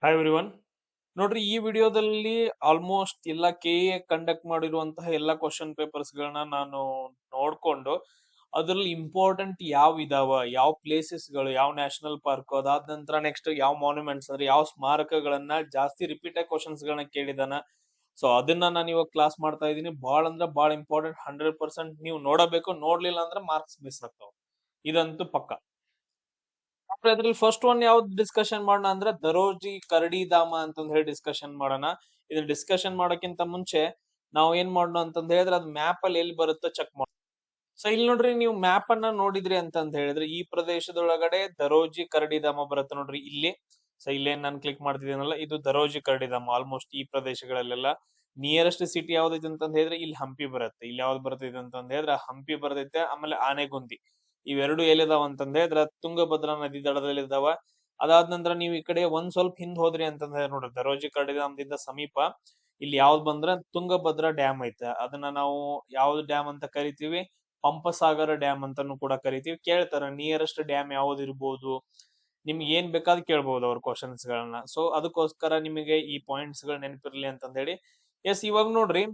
Hi everyone. ನೋಡ್ರಿ, ಈ ವಿಡಿಯೋದಲ್ಲಿ ಆಲ್ಮೋಸ್ಟ್ ಎಲ್ಲ ಕೆಎ ಕಂಡಕ್ಟ್ ಮಾಡಿರುವಂತಹ ಎಲ್ಲ ಕ್ವಶನ್ ಪೇಪರ್ಸ್ ಗಳನ್ನ ನಾನು ನೋಡ್ಕೊಂಡು ಅದ್ರಲ್ಲಿ ಇಂಪಾರ್ಟೆಂಟ್ ಯಾವ ಇದಾವ, ಯಾವ ಪ್ಲೇಸಸ್ ಗಳು, ಯಾವ ನ್ಯಾಷನಲ್ ಪಾರ್ಕ್, ಅದಾದ ನಂತರ ನೆಕ್ಸ್ಟ್ ಯಾವ ಮಾನ್ಯುಮೆಂಟ್ಸ್ ಅಂದ್ರೆ ಯಾವ ಸ್ಮಾರಕಗಳನ್ನ ಜಾಸ್ತಿ ರಿಪೀಟ್ ಆಗಿ ಕ್ವಶನ್ಸ್ ಗಳನ್ನ ಕೇಳಿದಾನ. ಸೊ ಅದನ್ನ ನಾನು ಇವಾಗ ಕ್ಲಾಸ್ ಮಾಡ್ತಾ ಇದ್ದೀನಿ. ಬಹಳ ಅಂದ್ರೆ ಬಹಳ ಇಂಪಾರ್ಟೆಂಟ್, 100% ನೀವು ನೋಡಬೇಕು. ನೋಡ್ಲಿಲ್ಲ ಅಂದ್ರೆ ಮಾರ್ಕ್ಸ್ ಮಿಸ್ ಆಗ್ತಾವ, ಇದಂತೂ ಪಕ್ಕ. ಅದ್ರಲ್ಲಿ ಫಸ್ಟ್ ಒನ್ ಯಾವ್ದು ಡಿಸ್ಕಷನ್ ಮಾಡೋಣ ಅಂದ್ರೆ ದರೋಜಿ ಕರಡಿಧಾಮ ಅಂತಂದ್ ಹೇಳಿ ಡಿಸ್ಕಷನ್ ಮಾಡೋಣ. ಇದನ್ನ ಡಿಸ್ಕಷನ್ ಮಾಡೋಕ್ಕಿಂತ ಮುಂಚೆ ನಾವು ಏನ್ ಮಾಡೋಣ ಅಂತಂದ್ ಹೇಳಿದ್ರೆ ಅದು ಮ್ಯಾಪ್ ಅಲ್ಲಿ ಎಲ್ಲಿ ಬರುತ್ತೋ ಚೆಕ್ ಮಾಡೋಣ. ಸೊ ಇಲ್ಲಿ ನೋಡ್ರಿ, ನೀವು ಮ್ಯಾಪ್ ಅನ್ನ ನೋಡಿದ್ರಿ ಅಂತಂದ್ ಹೇಳಿದ್ರೆ ಈ ಪ್ರದೇಶದೊಳಗಡೆ ದರೋಜಿ ಕರಡಿಧಾಮ ಬರುತ್ತೆ ನೋಡ್ರಿ ಇಲ್ಲಿ. ಸೊ ಇಲ್ಲೇನ್ ನಾನು ಕ್ಲಿಕ್ ಮಾಡ್ತಿದ್ದೀನಲ್ಲ, ಇದು ದರೋಜಿ ಕರಡಿಧಾಮ. ಆಲ್ಮೋಸ್ಟ್ ಈ ಪ್ರದೇಶಗಳಲ್ಲೆಲ್ಲ ನಿಯರೆಸ್ಟ್ ಸಿಟಿ ಯಾವ್ದೈತೆ ಅಂತಂದ್ ಹೇಳಿದ್ರೆ ಇಲ್ಲಿ ಹಂಪಿ ಬರುತ್ತೆ. ಇಲ್ಲಿ ಯಾವ್ದು ಬರ್ತೈತೆ ಅಂತಂದ್ ಹೇಳಿದ್ರೆ ಹಂಪಿ ಬರ್ತೈತೆ. ಆಮೇಲೆ ಆನೆಗುಂದಿ, ಇವೆರಡು ಎಲ್ಲಿದಾವ ಅಂತಂದ್ ಹೇಳಿದ್ರೆ ತುಂಗಭದ್ರಾ ನದಿ ದಡದಲ್ಲಿ ಇದಾವ. ಅದಾದ ನಂತರ ನೀವು ಈ ಕಡೆ ಒಂದ್ ಸ್ವಲ್ಪ ಹಿಂದ್ ಹೋದ್ರಿ ಅಂತಂದ್ರೆ ನೋಡ್ರಿ, ದರೋಜಿ ಕರಡಿಧಾಮದಿಂದ ಸಮೀಪ ಇಲ್ಲಿ ಯಾವ್ದು ಬಂದ್ರೆ ತುಂಗಭದ್ರಾ ಡ್ಯಾಮ್ ಐತೆ. ಅದನ್ನ ನಾವು ಯಾವ್ದು ಡ್ಯಾಮ್ ಅಂತ ಕರಿತೀವಿ? ಪಂಪಸಾಗರ ಡ್ಯಾಮ್ ಅಂತಾನು ಕೂಡ ಕರಿತೀವಿ. ಕೇಳ್ತಾರ ನಿಯರೆಸ್ಟ್ ಡ್ಯಾಮ್ ಯಾವ್ದು ಇರ್ಬೋದು, ನಿಮ್ಗೆ ಏನ್ ಬೇಕಾದ್ ಕೇಳ್ಬಹುದು ಅವ್ರ ಕ್ವಶನ್ಸ್ ಗಳನ್ನ. ಸೊ ಅದಕ್ಕೋಸ್ಕರ ನಿಮಗೆ ಈ ಪಾಯಿಂಟ್ಸ್ ಗಳು ನೆನಪಿರ್ಲಿ ಅಂತಂದ್ ಹೇಳಿ. ಎಸ್, ಇವಾಗ ನೋಡ್ರಿ,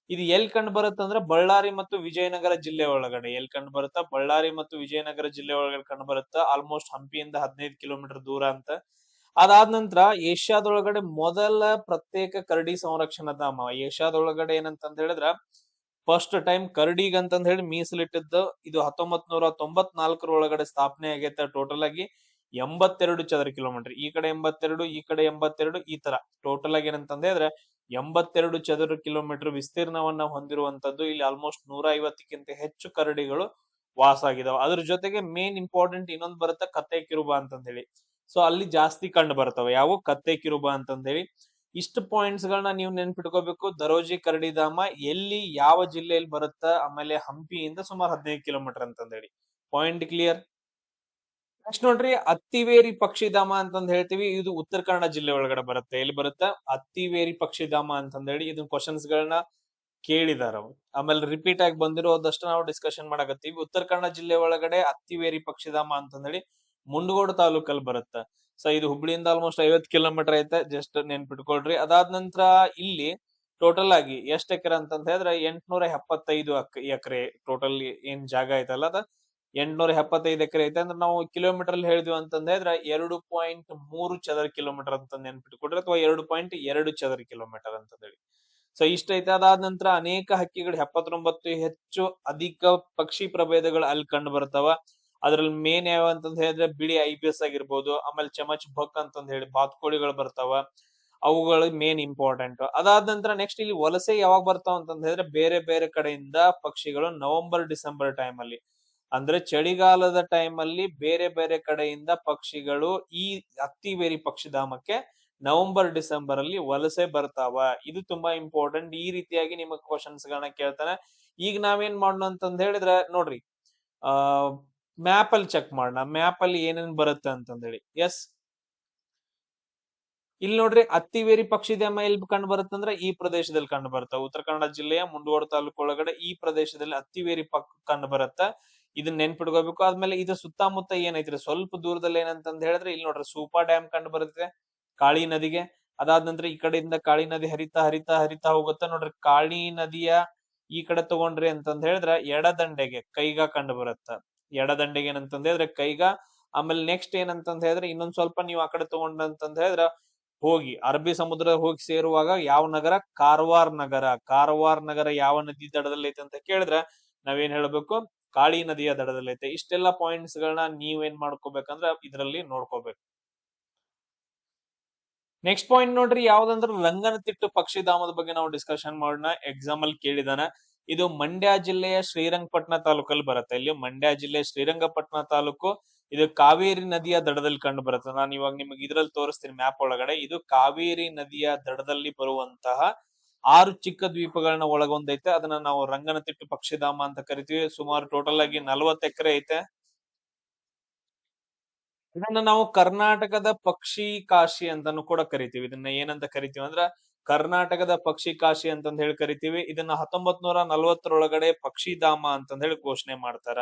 ಇದು ಎಲ್ಲಿ ಕಂಡು ಬರುತ್ತಂದ್ರೆ ಬಳ್ಳಾರಿ ಮತ್ತು ವಿಜಯನಗರ ಜಿಲ್ಲೆ ಒಳಗಡೆ. ಎಲ್ಲಿ ಕಂಡು ಬರುತ್ತಾ? ಬಳ್ಳಾರಿ ಮತ್ತು ವಿಜಯನಗರ ಜಿಲ್ಲೆ ಒಳಗಡೆ ಕಂಡು ಬರುತ್ತಾ. ಆಲ್ಮೋಸ್ಟ್ ಹಂಪಿಯಿಂದ 15 ಕಿಲೋಮೀಟರ್ ದೂರ ಅಂತ. ಅದಾದ ನಂತರ ಏಷ್ಯಾದೊಳಗಡೆ ಮೊದಲ ಪ್ರತ್ಯೇಕ ಕರಡಿ ಸಂರಕ್ಷಣಾ ಧಾಮ. ಏಷ್ಯಾದೊಳಗಡೆ ಏನಂತಂದ್ ಹೇಳಿದ್ರ ಫಸ್ಟ್ ಟೈಮ್ ಕರಡಿಗ್ ಅಂತಂದ್ ಹೇಳಿ ಮೀಸಲಿಟ್ಟಿದ್ದು ಇದು 1994 ಒಳಗಡೆ ಸ್ಥಾಪನೆ ಆಗೈತೆ. ಟೋಟಲ್ ಆಗಿ 82 ಚದರ ಕಿಲೋಮೀಟರ್. ಈ ಕಡೆ 82, ಈ ಕಡೆ 82, ಈ ತರ ಟೋಟಲ್ ಆಗಿ ಏನಂತಂದ್ರೆ ಹೇಳಿದ್ರೆ 82 ಚದರ ಕಿಲೋಮೀಟರ್ ವಿಸ್ತೀರ್ಣವನ್ನ ಹೊಂದಿರುವಂತದ್ದು. ಇಲ್ಲಿ ಆಲ್ಮೋಸ್ಟ್ 150ಕ್ಕಿಂತ ಹೆಚ್ಚು ಕರಡಿಗಳು ವಾಸ ಆಗಿದಾವ. ಅದ್ರ ಜೊತೆಗೆ ಮೇನ್ ಇಂಪಾರ್ಟೆಂಟ್ ಇನ್ನೊಂದು ಬರುತ್ತೆ, ಕತ್ತೆ ಕಿರುಬ ಅಂತಂದ್ ಹೇಳಿ. ಸೊ ಅಲ್ಲಿ ಜಾಸ್ತಿ ಕಂಡು ಬರ್ತವೆ ಯಾವ ಕತ್ತೆ ಕಿರುಬ ಅಂತಂದ್ ಹೇಳಿ. ಇಷ್ಟು ಪಾಯಿಂಟ್ಸ್ ಗಳನ್ನ ನೀವು ನೆನ್ಪಿಟ್ಕೋಬೇಕು. ದರೋಜಿ ಕರಡಿಧಾಮ ಎಲ್ಲಿ ಯಾವ ಜಿಲ್ಲೆಯಲ್ಲಿ ಬರುತ್ತ, ಆಮೇಲೆ ಹಂಪಿಯಿಂದ ಸುಮಾರು 15 ಕಿಲೋಮೀಟರ್ ಅಂತಂದ್ ಹೇಳಿ. Point clear? ನೆಕ್ಸ್ಟ್ ನೋಡ್ರಿ, ಅತ್ತಿವೇರಿ ಪಕ್ಷಿಧಾಮ ಅಂತಂದ್ ಹೇಳ್ತೀವಿ. ಇದು ಉತ್ತರ ಕನ್ನಡ ಜಿಲ್ಲೆ ಒಳಗಡೆ ಬರುತ್ತೆ. ಎಲ್ಲಿ ಬರುತ್ತೆ? ಅತ್ತಿವೇರಿ ಪಕ್ಷಿಧಾಮ ಅಂತಂದ್ ಹೇಳಿ. ಇದನ್ನ ಕ್ವಶನ್ಸ್ ಗಳನ್ನ ಕೇಳಿದಾರ ಅವ್ರು. ಆಮೇಲೆ ರಿಪೀಟ್ ಆಗಿ ಬಂದಿರೋದಷ್ಟು ನಾವು ಡಿಸ್ಕಷನ್ ಮಾಡಕತ್ತೀವಿ. ಉತ್ತರ ಕನ್ನಡ ಜಿಲ್ಲೆ ಒಳಗಡೆ ಅತ್ತಿವೇರಿ ಪಕ್ಷಿಧಾಮ ಅಂತಂದ್ ಹೇಳಿ ಮುಂಡಗೋಡ ತಾಲೂಕಲ್ಲಿ ಬರುತ್ತೆ. ಸೊ ಇದು ಹುಬ್ಳಿಯಿಂದ ಆಲ್ಮೋಸ್ಟ್ 50 ಕಿಲೋಮೀಟರ್ ಐತೆ. ಜಸ್ಟ್ ನೆನ್ಪಿಟ್ಕೊಳ್ರಿ. ಅದಾದ ನಂತರ ಇಲ್ಲಿ ಟೋಟಲ್ ಆಗಿ ಎಷ್ಟ್ ಎಕರೆ ಅಂತಂತ ಹೇಳಿದ್ರೆ 875 ಎಕರೆ ಟೋಟಲ್ ಏನ್ ಜಾಗ ಐತಲ್ಲ, ಅದ 875 ಎಕರೆ ಐತೆ. ಅಂದ್ರೆ ನಾವು ಕಿಲೋಮೀಟರ್ ಅಲ್ಲಿ ಹೇಳಿದ್ವಿ ಅಂತಂದ ಹೇಳಿದ್ರೆ 2.3 ಚದರ ಕಿಲೋಮೀಟರ್ ಅಂತ ನೆನ್ಪಿಟ್ಕೊಡ್ರಿ, ಅಥವಾ 2.2 ಚದರ ಕಿಲೋಮೀಟರ್ ಅಂತ ಹೇಳಿ. ಸೊ ಇಷ್ಟ ಐತೆ. ಅದಾದ ನಂತರ ಅನೇಕ ಹಕ್ಕಿಗಳು 79 ಹೆಚ್ಚು ಅಧಿಕ ಪಕ್ಷಿ ಪ್ರಭೇದಗಳು ಅಲ್ಲಿ ಕಂಡು ಬರ್ತಾವ. ಅದ್ರಲ್ಲಿ ಮೇನ್ ಯಾವ ಅಂತಂದ ಹೇಳಿದ್ರೆ ಬಿಳಿ ಐಬಿಎಸ್ ಆಗಿರ್ಬೋದು, ಆಮೇಲೆ ಚಮಚ್ ಬಕ್ ಅಂತಂದ್ ಹೇಳಿ ಬಾತುಕೋಳಿಗಳು ಬರ್ತಾವ. ಅವುಗಳು ಮೇನ್ ಇಂಪಾರ್ಟೆಂಟ್. ಅದಾದ ನಂತರ ನೆಕ್ಸ್ಟ್ ಇಲ್ಲಿ ವಲಸೆ ಯಾವಾಗ ಬರ್ತಾವ ಅಂತಂದ್ ಹೇಳಿದ್ರೆ ಬೇರೆ ಬೇರೆ ಕಡೆಯಿಂದ ಪಕ್ಷಿಗಳು ನವೆಂಬರ್ ಡಿಸೆಂಬರ್ ಟೈಮ್ ಅಲ್ಲಿ, ಅಂದ್ರೆ ಚಳಿಗಾಲದ ಟೈಮ್ ಅಲ್ಲಿ ಬೇರೆ ಬೇರೆ ಕಡೆಯಿಂದ ಪಕ್ಷಿಗಳು ಈ ಅತ್ತಿವೇರಿ ಪಕ್ಷಿಧಾಮಕ್ಕೆ ನವೆಂಬರ್ ಡಿಸೆಂಬರ್ ಅಲ್ಲಿ ವಲಸೆ ಬರ್ತಾವ. ಇದು ತುಂಬಾ ಇಂಪಾರ್ಟೆಂಟ್. ಈ ರೀತಿಯಾಗಿ ನಿಮಗ್ ಕ್ವಶನ್ಸ್ ಗಳನ್ನ ಕೇಳ್ತಾನೆ. ಈಗ ನಾವೇನ್ ಮಾಡೋಣ ಅಂತಂದ್ ಹೇಳಿದ್ರೆ ನೋಡ್ರಿ, ಆ ಮ್ಯಾಪ್ ಅಲ್ಲಿ ಚೆಕ್ ಮಾಡೋಣ. ಮ್ಯಾಪ್ ಅಲ್ಲಿ ಏನೇನ್ ಬರುತ್ತೆ ಅಂತಂದ್ ಹೇಳಿ. ಎಸ್, ಇಲ್ಲಿ ನೋಡ್ರಿ, ಅತ್ತಿವೇರಿ ಪಕ್ಷಿಧಾಮ ಎಲ್ಲಿ ಕಂಡು ಬರುತ್ತಂದ್ರೆ ಈ ಪ್ರದೇಶದಲ್ಲಿ ಕಂಡು ಬರುತ್ತೆ. ಉತ್ತರ ಕನ್ನಡ ಜಿಲ್ಲೆಯ ಮುಂಡಗೋಡ ತಾಲೂಕು ಒಳಗಡೆ ಈ ಪ್ರದೇಶದಲ್ಲಿ ಅತ್ತಿವೇರಿ ಕಂಡು ಬರುತ್ತೆ. ಇದನ್ನ ನೆನ್ಪಿಟ್ಕೋಬೇಕು. ಆದ್ಮೇಲೆ ಇದು ಸುತ್ತಮುತ್ತ ಏನೈತ್ರಿ ಸ್ವಲ್ಪ ದೂರದಲ್ಲಿ ಏನಂತಂದ್ ಹೇಳಿದ್ರೆ ಇಲ್ಲಿ ನೋಡ್ರಿ ಸೂಪಾ ಡ್ಯಾಮ್ ಕಂಡು ಬರುತ್ತೆ ಕಾಳಿ ನದಿಗೆ. ಅದಾದ ನಂತರ ಈ ಕಡೆಯಿಂದ ಕಾಳಿ ನದಿ ಹರಿತಾ ಹರಿತಾ ಹರಿತಾ ಹೋಗುತ್ತೆ ನೋಡ್ರಿ. ಕಾಳಿ ನದಿಯ ಈ ಕಡೆ ತಗೊಂಡ್ರಿ ಅಂತಂದ್ ಹೇಳಿದ್ರೆ ಎಡದಂಡೆಗೆ ಕೈಗಾ ಕಂಡು ಬರುತ್ತ. ಎಡದಂಡೆಗೆ ಏನಂತಂದ್ ಹೇಳಿದ್ರೆ ಕೈಗಾ. ಆಮೇಲೆ ನೆಕ್ಸ್ಟ್ ಏನಂತಂದ್ ಹೇಳಿದ್ರೆ ಇನ್ನೊಂದ್ ಸ್ವಲ್ಪ ನೀವು ಆ ಕಡೆ ತಗೊಂಡ್ರಂತಂದ್ ಹೇಳಿದ್ರೆ ಹೋಗಿ ಅರಬ್ಬಿ ಸಮುದ್ರ ಹೋಗಿ ಸೇರುವಾಗ ಯಾವ ನಗರ? ಕಾರವಾರ ನಗರ. ಕಾರವಾರ ನಗರ ಯಾವ ನದಿ ದಡದಲ್ಲಿ ಐತೆ ಅಂತ ಕೇಳಿದ್ರೆ ನಾವೇನ್ ಹೇಳ್ಬೇಕು? ಕಾಳಿ ನದಿಯ ದಡದಲ್ಲಿ ಐತೆ. ಇಷ್ಟೆಲ್ಲಾ ಪಾಯಿಂಟ್ಸ್ ಗಳನ್ನ ನೀವೇನ್ ಮಾಡ್ಕೋಬೇಕಂದ್ರೆ ಇದ್ರಲ್ಲಿ ನೋಡ್ಕೋಬೇಕು. ನೆಕ್ಸ್ಟ್ ಪಾಯಿಂಟ್ ನೋಡ್ರಿ, ಯಾವ್ದಂದ್ರೆ ರಂಗನತಿಟ್ಟು ಪಕ್ಷಿಧಾಮದ ಬಗ್ಗೆ ನಾವು ಡಿಸ್ಕಷನ್ ಮಾಡೋಣ. ಎಕ್ಸಾಮ್ ಅಲ್ಲಿ ಕೇಳಿದಾನ. ಇದು ಮಂಡ್ಯ ಜಿಲ್ಲೆಯ ಶ್ರೀರಂಗಪಟ್ಟಣ ತಾಲೂಕಲ್ಲಿ ಬರುತ್ತೆ. ಇಲ್ಲಿ ಮಂಡ್ಯ ಜಿಲ್ಲೆ ಶ್ರೀರಂಗಪಟ್ಟಣ ತಾಲೂಕು. ಇದು ಕಾವೇರಿ ನದಿಯ ದಡದಲ್ಲಿ ಕಂಡು ಬರುತ್ತೆ. ನಾನು ಇವಾಗ ನಿಮಗೆ ಇದ್ರಲ್ಲಿ ತೋರಿಸ್ತೀನಿ ಮ್ಯಾಪ್ ಒಳಗಡೆ. ಇದು ಕಾವೇರಿ ನದಿಯ ದಡದಲ್ಲಿ ಬರುವಂತಹ 6 ಚಿಕ್ಕ ದ್ವೀಪಗಳನ್ನ ಒಳಗೊಂಡೈತೆ. ಅದನ್ನ ನಾವು ರಂಗನತಿಟ್ಟು ಪಕ್ಷಿಧಾಮ ಅಂತ ಕರಿತೀವಿ. ಸುಮಾರು ಟೋಟಲ್ ಆಗಿ 40 ಎಕರೆ ಐತೆ. ಇದನ್ನ ನಾವು ಕರ್ನಾಟಕದ ಪಕ್ಷಿ ಕಾಶಿ ಅಂತಾನು ಕೂಡ ಕರಿತೀವಿ. ಇದನ್ನ ಏನಂತ ಕರಿತೀವಿ ಅಂದ್ರ ಕರ್ನಾಟಕದ ಪಕ್ಷಿ ಕಾಶಿ ಅಂತಂದ್ ಹೇಳಿ ಕರಿತೀವಿ. ಇದನ್ನ 1940 ಪಕ್ಷಿಧಾಮ ಅಂತಂದ್ ಹೇಳಿ ಘೋಷಣೆ ಮಾಡ್ತಾರ.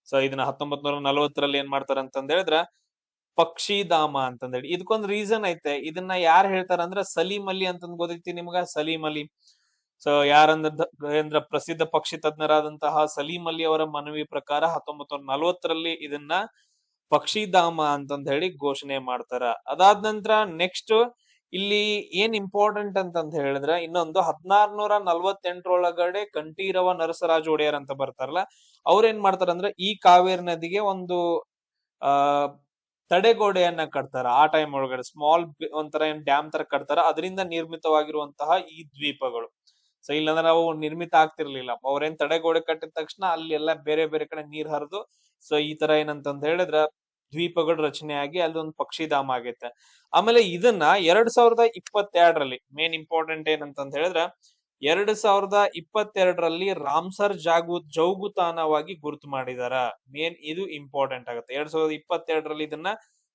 ಸೊ ಇದನ್ನ 1940ರಲ್ಲಿ ಏನ್ ಮಾಡ್ತಾರ ಅಂತಂದ್ ಹೇಳಿದ್ರ ಪಕ್ಷಿಧಾಮ ಅಂತಂದೇಳಿ. ಇದಕ್ಕೊಂದ್ ರೀಸನ್ ಐತೆ. ಇದನ್ನ ಯಾರು ಹೇಳ್ತಾರ ಅಂದ್ರ ಸಲೀಂ ಅಲಿ ಅಂತಂದ್ ಗೊತ್ತೈತಿ ನಿಮ್ಗ? ಸಲೀಂ ಅಲಿ. ಸೊ ಯಾರಂದ್ರ ಪ್ರಸಿದ್ಧ ಪಕ್ಷಿ ತಜ್ಞರಾದಂತಹ ಸಲೀಂ ಅಲಿ ಅವರ ಮನವಿ ಪ್ರಕಾರ 1940ರಲ್ಲಿ ಇದನ್ನ ಪಕ್ಷಿಧಾಮ ಅಂತಂದ ಹೇಳಿ ಘೋಷಣೆ ಮಾಡ್ತಾರ. ಅದಾದ ನಂತರ ನೆಕ್ಸ್ಟ್ ಇಲ್ಲಿ ಏನ್ ಇಂಪಾರ್ಟೆಂಟ್ ಅಂತಂತ ಹೇಳಿದ್ರೆ, ಇನ್ನೊಂದು 1648ರೊಳಗಡೆ ಕಂಠೀರವ ನರಸರಾಜ ಒಡೆಯರ್ ಅಂತ ಬರ್ತಾರಲ್ಲ, ಅವ್ರ ಏನ್ ಮಾಡ್ತಾರಂದ್ರೆ ಈ ಕಾವೇರಿ ನದಿಗೆ ಒಂದು ಆ ತಡೆಗೋಡೆಯನ್ನ ಕಟ್ತಾರ. ಆ ಟೈಮ್ ಒಳಗಡೆ ಸ್ಮಾಲ್ ಒಂಥರ ಏನ್ ಡ್ಯಾಮ್ ತರ ಕಟ್ತಾರ. ಅದರಿಂದ ನಿರ್ಮಿತವಾಗಿರುವಂತಹ ಈ ದ್ವೀಪಗಳು. ಸೊ ಇಲ್ಲಾಂದ್ರೆ ನಾವು ನಿರ್ಮಿತ ಆಗ್ತಿರ್ಲಿಲ್ಲ. ಅವ್ರೇನ್ ತಡೆಗೋಡೆ ಕಟ್ಟಿದ ತಕ್ಷಣ ಅಲ್ಲಿ ಎಲ್ಲ ಬೇರೆ ಬೇರೆ ಕಡೆ ನೀರ್ ಹರಿದು ಸೊ ಈ ತರ ಏನಂತಂದ ಹೇಳಿದ್ರ ದ್ವೀಪಗಳು ರಚನೆ ಆಗಿ ಅಲ್ಲಿ ಒಂದು ಪಕ್ಷಿಧಾಮ ಆಗೈತೆ. ಆಮೇಲೆ ಇದನ್ನ 2022ರಲ್ಲಿ ಮೇನ್ ಇಂಪಾರ್ಟೆಂಟ್ ಏನಂತಂದ ಹೇಳಿದ್ರ 2022ರಲ್ಲಿ ರಾಮ್ಸರ್ ಜೌಗುತಾಣವಾಗಿ ಗುರುತು ಮಾಡಿದಾರ. ಮೇನ್ ಇದು ಇಂಪಾರ್ಟೆಂಟ್ ಆಗುತ್ತೆ. 2022ರಲ್ಲಿ ಇದನ್ನ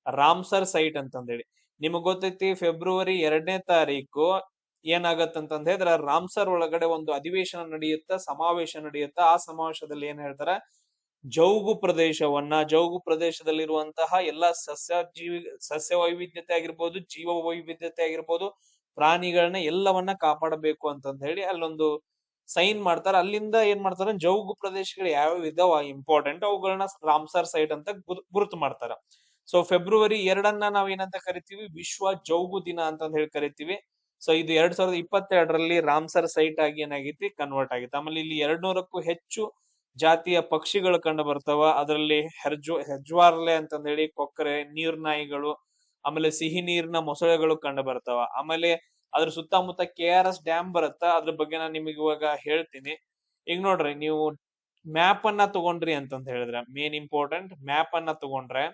ರಾಮ್ಸರ್ ಸೈಟ್ ಅಂತಂದೇಳಿ. ನಿಮಗ್ ಗೊತ್ತೈತಿ ಫೆಬ್ರವರಿ 2ನೇ ತಾರೀಕು ಏನಾಗತ್ತಂತಂದ ಹೇಳಿದ್ರ ರಾಮ್ಸರ್ ಒಳಗಡೆ ಒಂದು ಅಧಿವೇಶನ ನಡೆಯುತ್ತ, ಸಮಾವೇಶ ನಡೆಯುತ್ತ. ಆ ಸಮಾವೇಶದಲ್ಲಿ ಏನ್ ಹೇಳ್ತಾರ, ಜೌಗು ಪ್ರದೇಶದಲ್ಲಿರುವಂತಹ ಎಲ್ಲಾ ಸಸ್ಯ ವೈವಿಧ್ಯತೆ ಆಗಿರ್ಬೋದು, ಜೀವ ವೈವಿಧ್ಯತೆ ಆಗಿರ್ಬೋದು, ಪ್ರಾಣಿಗಳನ್ನ ಎಲ್ಲವನ್ನ ಕಾಪಾಡಬೇಕು ಅಂತಂದ ಹೇಳಿ ಅಲ್ಲೊಂದು ಸೈನ್ ಮಾಡ್ತಾರ. ಅಲ್ಲಿಂದ ಏನ್ ಮಾಡ್ತಾರ, ಜೌಗು ಪ್ರದೇಶಗಳು ಯಾವ ಇದಾವ ಇಂಪಾರ್ಟೆಂಟ್ ಅವುಗಳನ್ನ ರಾಮ್ಸರ್ ಸೈಟ್ ಅಂತ ಗುರುತು ಮಾಡ್ತಾರ. ಸೊ ಫೆಬ್ರವರಿ 2 ನಾವ್ ಏನಂತ ಕರಿತೀವಿ, ವಿಶ್ವ ಜೌಗು ದಿನ ಅಂತ ಹೇಳಿ ಕರಿತೀವಿ. ಸೊ ಇದು 2022ರಲ್ಲಿ ರಾಮ್ಸರ್ ಸೈಟ್ ಆಗಿ ಏನಾಗೈತಿ, ಕನ್ವರ್ಟ್ ಆಗಿತ್ತು. ಆಮೇಲೆ ಇಲ್ಲಿ 200ಕ್ಕೂ ಹೆಚ್ಚು ಜಾತಿಯ ಪಕ್ಷಿಗಳು ಕಂಡು ಬರ್ತಾವ. ಅದರಲ್ಲಿ ಹೆಜ್ವಾರ್ಲೆ ಅಂತಂದ ಹೇಳಿ ಕೊಕ್ಕರೆ, ನೀರ್ನಾಯಿಗಳು, ಆಮೇಲೆ ಸಿಹಿ ನೀರಿನ ಮೊಸಳೆಗಳು ಕಂಡು ಬರ್ತಾವ. ಆಮೇಲೆ ಅದ್ರ ಸುತ್ತಮುತ್ತ KRS ಡ್ಯಾಮ್ ಬರುತ್ತ. ಅದ್ರ ಬಗ್ಗೆ ನಾನು ನಿಮಗೆ ಇವಾಗ ಹೇಳ್ತೀನಿ. ಈಗ ನೋಡ್ರಿ, ನೀವು ಮ್ಯಾಪ್ ಅನ್ನ ತಗೊಂಡ್ರಿ ಅಂತಂತ ಹೇಳಿದ್ರೆ, ಮೇನ್ ಇಂಪಾರ್ಟೆಂಟ್ ಮ್ಯಾಪ್ ಅನ್ನ ತಗೊಂಡ್ರೆ,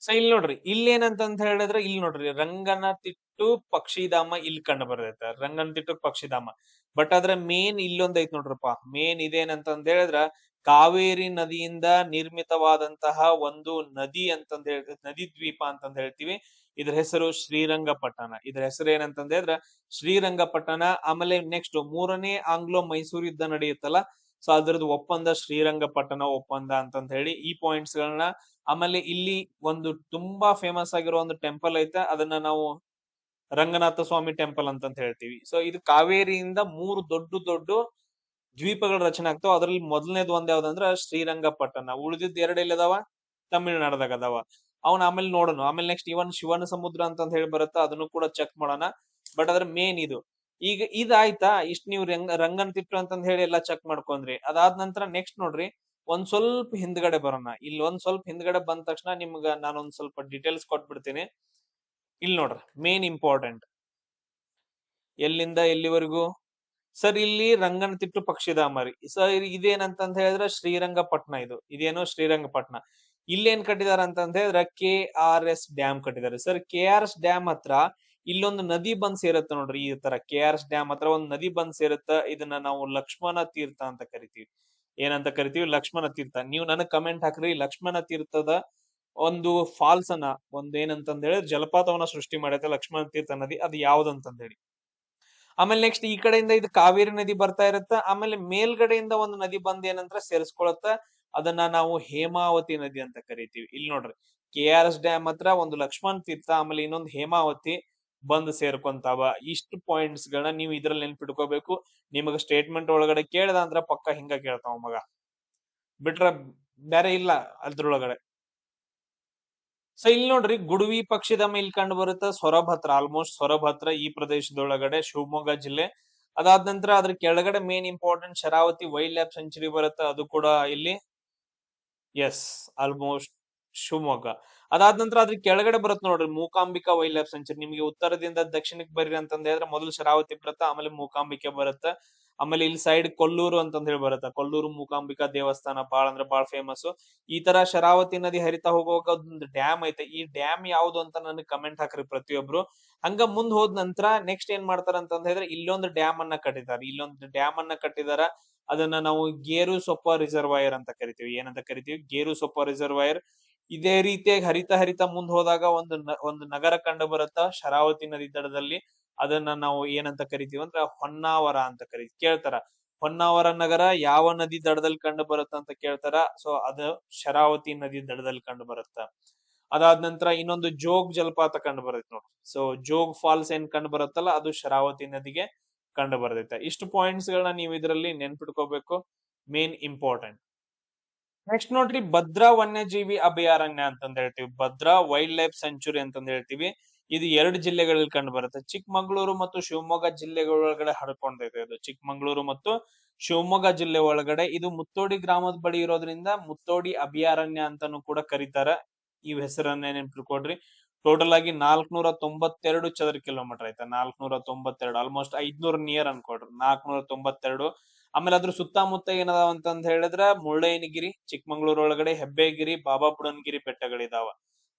ಸೊ ಇಲ್ಲಿ ನೋಡ್ರಿ, ಇಲ್ಲಿ ಏನಂತಂತ ಹೇಳಿದ್ರೆ, ಇಲ್ಲಿ ನೋಡ್ರಿ ರಂಗನತಿಟ್ಟು ಪಕ್ಷಿಧಾಮ ಇಲ್ಲಿ ಕಂಡು ಬರ್ತೈತೆ. ರಂಗನತಿಟ್ಟು ಪಕ್ಷಿಧಾಮ. ಬಟ್ ಅದ್ರ ಮೇನ್ ಇಲ್ಲೊಂದ್ ಐತ್ ನೋಡ್ರಪ್ಪ. ಮೇನ್ ಇದೇನಂತಂದ ಹೇಳಿದ್ರ ಕಾವೇರಿ ನದಿಯಿಂದ ನಿರ್ಮಿತವಾದಂತಹ ಒಂದು ನದಿ ಅಂತಂದ ಹೇಳಿ, ನದಿ ದ್ವೀಪ ಅಂತಂದ ಹೇಳ್ತೀವಿ. ಇದ್ರ ಹೆಸರು ಶ್ರೀರಂಗಪಟ್ಟಣ. ಇದ್ರ ಹೆಸರು ಏನಂತಂದ ಹೇಳಿದ್ರ ಶ್ರೀರಂಗಪಟ್ಟಣ. ಆಮೇಲೆ ನೆಕ್ಸ್ಟ್ 3ನೇ ಆಂಗ್ಲೋ ಮೈಸೂರು ಯುದ್ಧ ನಡೆಯುತ್ತಲ್ಲ, ಸೊ ಅದ್ರದ್ದು ಒಪ್ಪಂದ ಶ್ರೀರಂಗಪಟ್ಟಣ ಒಪ್ಪಂದ ಅಂತಂದ ಹೇಳಿ ಈ ಪಾಯಿಂಟ್ಸ್ ಗಳನ್ನ. ಆಮೇಲೆ ಇಲ್ಲಿ ಒಂದು ತುಂಬಾ ಫೇಮಸ್ ಆಗಿರೋ ಒಂದು ಟೆಂಪಲ್ ಐತೆ, ಅದನ್ನ ನಾವು ರಂಗನಾಥ ಸ್ವಾಮಿ ಟೆಂಪಲ್ ಅಂತಂತ ಹೇಳ್ತೀವಿ. ಸೊ ಇದು ಕಾವೇರಿಯಿಂದ 3 ದೊಡ್ಡ ದೊಡ್ಡ ದ್ವೀಪಗಳ ರಚನೆ ಆಗ್ತಾವ. ಅದ್ರಲ್ಲಿ ಮೊದಲನೇದು ಒಂದ್ ಯಾವ್ದಂದ್ರ ಶ್ರೀರಂಗಪಟ್ಟಣ. ಉಳಿದಿದ್ 2 ಎಲ್ಲಿದಾವ, ತಮಿಳ್ನಾಡದಾಗ ಅದಾವ. ಅವನ್ ಆಮೇಲೆ ನೋಡೋಣ. ಆಮೇಲೆ ನೆಕ್ಸ್ಟ್ ಇವನ್ ಶಿವನ ಸಮುದ್ರ ಅಂತ ಹೇಳಿ ಬರುತ್ತ, ಅದನ್ನು ಕೂಡ ಚೆಕ್ ಮಾಡೋಣ. ಬಟ್ ಅದ್ರ ಮೇನ್ ಇದು. ಈಗ ಇದಾಯ್ತಾ, ಇಷ್ಟ ನೀವು ರಂಗನತಿಟ್ಟು ಅಂತಂದ ಹೇಳಿ ಎಲ್ಲಾ ಚೆಕ್ ಮಾಡ್ಕೊಂಡ್ರಿ. ಅದಾದ ನಂತರ ನೆಕ್ಸ್ಟ್ ನೋಡ್ರಿ, ಒಂದ್ ಸ್ವಲ್ಪ ಹಿಂದ್ಗಡೆ ಬರೋಣ. ಇಲ್ಲಿ ಒಂದ್ ಸ್ವಲ್ಪ ಹಿಂದ್ಗಡೆ ಬಂದ ತಕ್ಷಣ ನಿಮ್ಗ ನಾನೊಂದ್ ಸ್ವಲ್ಪ ಡೀಟೇಲ್ಸ್ ಕೊಟ್ಬಿಡ್ತೀನಿ. ಇಲ್ಲಿ ನೋಡ್ರಿ, ಮೇನ್ ಇಂಪಾರ್ಟೆಂಟ್ ಎಲ್ಲಿಂದ ಎಲ್ಲಿವರೆಗೂ. ಸರ್ ಇಲ್ಲಿ ರಂಗನತಿಟ್ಟು ಪಕ್ಷಿಧಾಮ ರೀ. ಸರ್ ಇದೇನಂತಂದ ಹೇಳಿದ್ರೆ ಶ್ರೀರಂಗಪಟ್ಟಣ. ಇದೇನೋ ಶ್ರೀರಂಗಪಟ್ಟಣ. ಇಲ್ಲೇನ್ ಕಟ್ಟಿದಾರ ಅಂತಂದ ಹೇಳಿದ್ರೆ KRS ಡ್ಯಾಮ್ ಕಟ್ಟಿದ್ದಾರೆ. ಸರ್ KRS ಡ್ಯಾಮ್ ಹತ್ರ ಇಲ್ಲೊಂದು ನದಿ ಬಂದ್ ಸೇರತ್ತ ನೋಡ್ರಿ. ಈ ತರ KRS ಡ್ಯಾಮ್ ಹತ್ರ ಒಂದ್ ನದಿ ಬಂದ್ ಸೇರತ್ತ. ಇದನ್ನ ನಾವು ಲಕ್ಷ್ಮಣ ತೀರ್ಥ ಅಂತ ಕರಿತೀವಿ. ಏನಂತ ಕರಿತೀವಿ, ಲಕ್ಷ್ಮಣ ತೀರ್ಥ. ನೀವು ನನಗ್ ಕಮೆಂಟ್ ಹಾಕ್ರಿ, ಲಕ್ಷ್ಮಣ ತೀರ್ಥದ ಒಂದು ಫಾಲ್ಸ್ ಅನ್ನ, ಒಂದ್ ಏನಂತಂದ ಹೇಳಿ ಜಲಪಾತವನ್ನ ಸೃಷ್ಟಿ ಮಾಡೈತೆ ಲಕ್ಷ್ಮಣ ತೀರ್ಥ ನದಿ. ಅದು ಯಾವ್ದಂತಂದ ಹೇಳಿ. ಆಮೇಲೆ ನೆಕ್ಸ್ಟ್ ಈ ಕಡೆಯಿಂದ ಇದು ಕಾವೇರಿ ನದಿ ಬರ್ತಾ ಇರತ್ತ. ಆಮೇಲೆ ಮೇಲ್ಗಡೆಯಿಂದ ಒಂದು ನದಿ ಬಂದ್ ಏನಂದ್ರೆ ಸೇರಿಸ್ಕೊಳತ್ತ. ಅದನ್ನ ನಾವು ಹೇಮಾವತಿ ನದಿ ಅಂತ ಕರಿತೀವಿ. ಇಲ್ಲಿ ನೋಡ್ರಿ, KRS ಡ್ಯಾಮ್ ಹತ್ರ ಒಂದು ಲಕ್ಷ್ಮಣ್ ತೀರ್ಥ, ಆಮೇಲೆ ಇನ್ನೊಂದು ಹೇಮಾವತಿ ಬಂದ್ ಸೇರ್ಕೊಂತಾವ. ಇಷ್ಟು ಪಾಯಿಂಟ್ಸ್ ಗಳನ್ನ ನೀವು ಇದ್ರಲ್ಲಿ ನೆನ್ಪಿಟ್ಕೋಬೇಕು. ನಿಮಗ ಸ್ಟೇಟ್ಮೆಂಟ್ ಒಳಗಡೆ ಕೇಳ್ದ ಅಂದ್ರ ಪಕ್ಕ ಹಿಂಗ ಕೇಳ್ತಾವ ಮಗ, ಬಿಟ್ರ ಬೇರೆ ಇಲ್ಲ ಅದ್ರೊಳಗಡೆ. ಸೊ ಇಲ್ಲಿ ನೋಡ್ರಿ, ಗುಡುವಿ ಪಕ್ಷಿಧಾಮ ಇಲ್ಲಿ ಕಂಡು ಬರುತ್ತೆ. ಸೊರಬ್ ಹತ್ರ, ಆಲ್ಮೋಸ್ಟ್ ಸೊರಬ್ ಹತ್ರ ಈ ಪ್ರದೇಶದೊಳಗಡೆ, ಶಿವಮೊಗ್ಗ ಜಿಲ್ಲೆ. ಅದಾದ ನಂತರ ಅದ್ರ ಕೆಳಗಡೆ main important Sharavathi wildlife sanctuary ಬರುತ್ತೆ. ಅದು ಕೂಡ ಇಲ್ಲಿ, ಎಸ್, ಆಲ್ಮೋಸ್ಟ್ ಶಿವಮೊಗ್ಗ. ಅದಾದ ನಂತರ ಅದ್ರ ಕೆಳಗಡೆ ಬರುತ್ತೆ ನೋಡ್ರಿ, ಮೂಕಾಂಬಿಕಾ ವೈಲ್ಡ್ ಲೈಫ್ ಸೆಂಚುರಿ. ನಿಮ್ಗೆ ಉತ್ತರದಿಂದ ದಕ್ಷಿಣಕ್ಕೆ ಬರ್ರಿ ಅಂತಂದ ಹೇಳಿದ್ರೆ ಮೊದಲು ಶರಾವತಿ ಬರುತ್ತೆ, ಆಮೇಲೆ ಮೂಕಾಂಬಿಕೆ ಬರುತ್ತೆ. ಆಮೇಲೆ ಇಲ್ಲಿ ಸೈಡ್ ಕೊಲ್ಲೂರು ಅಂತಂದ ಹೇಳಿ ಬರುತ್ತೆ. ಕೊಲ್ಲೂರು ಮೂಕಾಂಬಿಕಾ ದೇವಸ್ಥಾನ ಬಾಳ ಅಂದ್ರೆ ಬಾಳ ಫೇಮಸ್. ಈ ತರ ಶರಾವತಿ ನದಿ ಹರಿತಾ ಹೋಗುವಾಗ ಒಂದು ಡ್ಯಾಮ್ ಐತೆ. ಈ ಡ್ಯಾಮ್ ಯಾವ್ದು ಅಂತ ನನಗೆ ಕಮೆಂಟ್ ಹಾಕ್ರಿ ಪ್ರತಿಯೊಬ್ರು. ಹಂಗ ಮುಂದ್ ಹೋದ ನಂತರ ನೆಕ್ಸ್ಟ್ ಏನ್ ಮಾಡ್ತಾರ ಅಂತಂದ ಹೇಳಿದ್ರೆ, ಇಲ್ಲೊಂದು ಡ್ಯಾಮ್ ಅನ್ನ ಕಟ್ಟಿದ್ದಾರೆ. ಇಲ್ಲೊಂದು ಡ್ಯಾಮ್ ಅನ್ನ ಕಟ್ಟಿದಾರ. ಅದನ್ನ ನಾವು ಗೇರು ಸೊಪ್ಪ ರಿಸರ್ವಾಯರ್ ಅಂತ ಕರಿತೀವಿ. ಏನಂತ ಕರಿತೀವಿ, ಗೇರು ಸೊಪ್ಪ ರಿಸರ್ವಾಯರ್. ಇದೇ ರೀತಿಯಾಗಿ ಹರಿತಾ ಹರಿತಾ ಮುಂದ್ ಹೋದಾಗ ಒಂದು ನಗರ ಕಂಡು ಬರುತ್ತ ಶರಾವತಿ ನದಿ ದಡದಲ್ಲಿ. ಅದನ್ನ ನಾವು ಏನಂತ ಕರಿತೀವಿ ಅಂದ್ರ ಹೊನ್ನಾವರ ಅಂತ ಕೇಳ್ತಾರ. ಹೊನ್ನಾವರ ನಗರ ಯಾವ ನದಿ ದಡದಲ್ಲಿ ಕಂಡು ಬರುತ್ತ ಅಂತ ಕೇಳ್ತಾರ. ಸೊ ಅದು ಶರಾವತಿ ನದಿ ದಡದಲ್ಲಿ ಕಂಡು ಬರುತ್ತ. ಅದಾದ ನಂತರ ಇನ್ನೊಂದು ಜೋಗ್ ಜಲಪಾತ ಕಂಡು ಬರ್ತೈತೆ ನೋಡಿ. ಸೊ ಜೋಗ್ ಫಾಲ್ಸ್ ಏನ್ ಕಂಡು ಬರುತ್ತಲ್ಲ ಅದು ಶರಾವತಿ ನದಿಗೆ ಕಂಡು ಬರ್ತೈತೆ. ಇಷ್ಟು ಪಾಯಿಂಟ್ಸ್ ಗಳನ್ನ ನೀವು ಇದರಲ್ಲಿ ನೆನ್ಪಿಟ್ಕೋಬೇಕು, ಮೇನ್ ಇಂಪಾರ್ಟೆಂಟ್. ನೆಕ್ಸ್ಟ್ ನೋಡ್ರಿ, ಭದ್ರಾ ವನ್ಯಜೀವಿ ಅಭಯಾರಣ್ಯ ಅಂತಂದ್ ಹೇಳ್ತೀವಿ, ಭದ್ರಾ ವೈಲ್ಡ್ ಲೈಫ್ ಸೆಂಚುರಿ ಅಂತಂದ್ ಹೇಳ್ತೀವಿ. ಇದು 2 ಜಿಲ್ಲೆಗಳಲ್ಲಿ ಕಂಡು ಬರುತ್ತೆ, ಚಿಕ್ಕಮಗಳೂರು ಮತ್ತು ಶಿವಮೊಗ್ಗ ಜಿಲ್ಲೆಗಳೊಳಗಡೆ ಹರಡ್ಕೊಂಡೈತೆ. ಇದು ಚಿಕ್ಕಮಗಳೂರು ಮತ್ತು ಶಿವಮೊಗ್ಗ ಜಿಲ್ಲೆ ಒಳಗಡೆ. ಇದು ಮುತ್ತೋಡಿ ಗ್ರಾಮದ ಬಳಿ ಇರೋದ್ರಿಂದ ಮುತ್ತೋಡಿ ಅಭಯಾರಣ್ಯ ಅಂತಾನು ಕೂಡ ಕರೀತಾರ. ಈ ಹೆಸರನ್ನ ನೆನ್ಪಿಟ್ಕೊಡ್ರಿ. ಟೋಟಲ್ ಆಗಿ 492 ಚದರ ಕಿಲೋಮೀಟರ್ ಐತೆ. 492, ಆಲ್ಮೋಸ್ಟ್ 500 ನಿಯರ್ ಅನ್ಕೊಡ್ರಿ, 492. ಆಮೇಲೆ ಅದ್ರ ಸುತ್ತಮುತ್ತ ಏನದಾವ ಅಂತಂದ್ ಹೇಳಿದ್ರ ಮುಳ್ಳಯ್ಯನಗಿರಿ, ಚಿಕ್ಕಮಂಗ್ಳೂರ್ ಒಳಗಡೆ ಹೆಬ್ಬೇಗಿರಿ, ಬಾಬಾ ಬುಡನ್ಗಿರಿ ಬೆಟ್ಟಗಳಿದಾವ.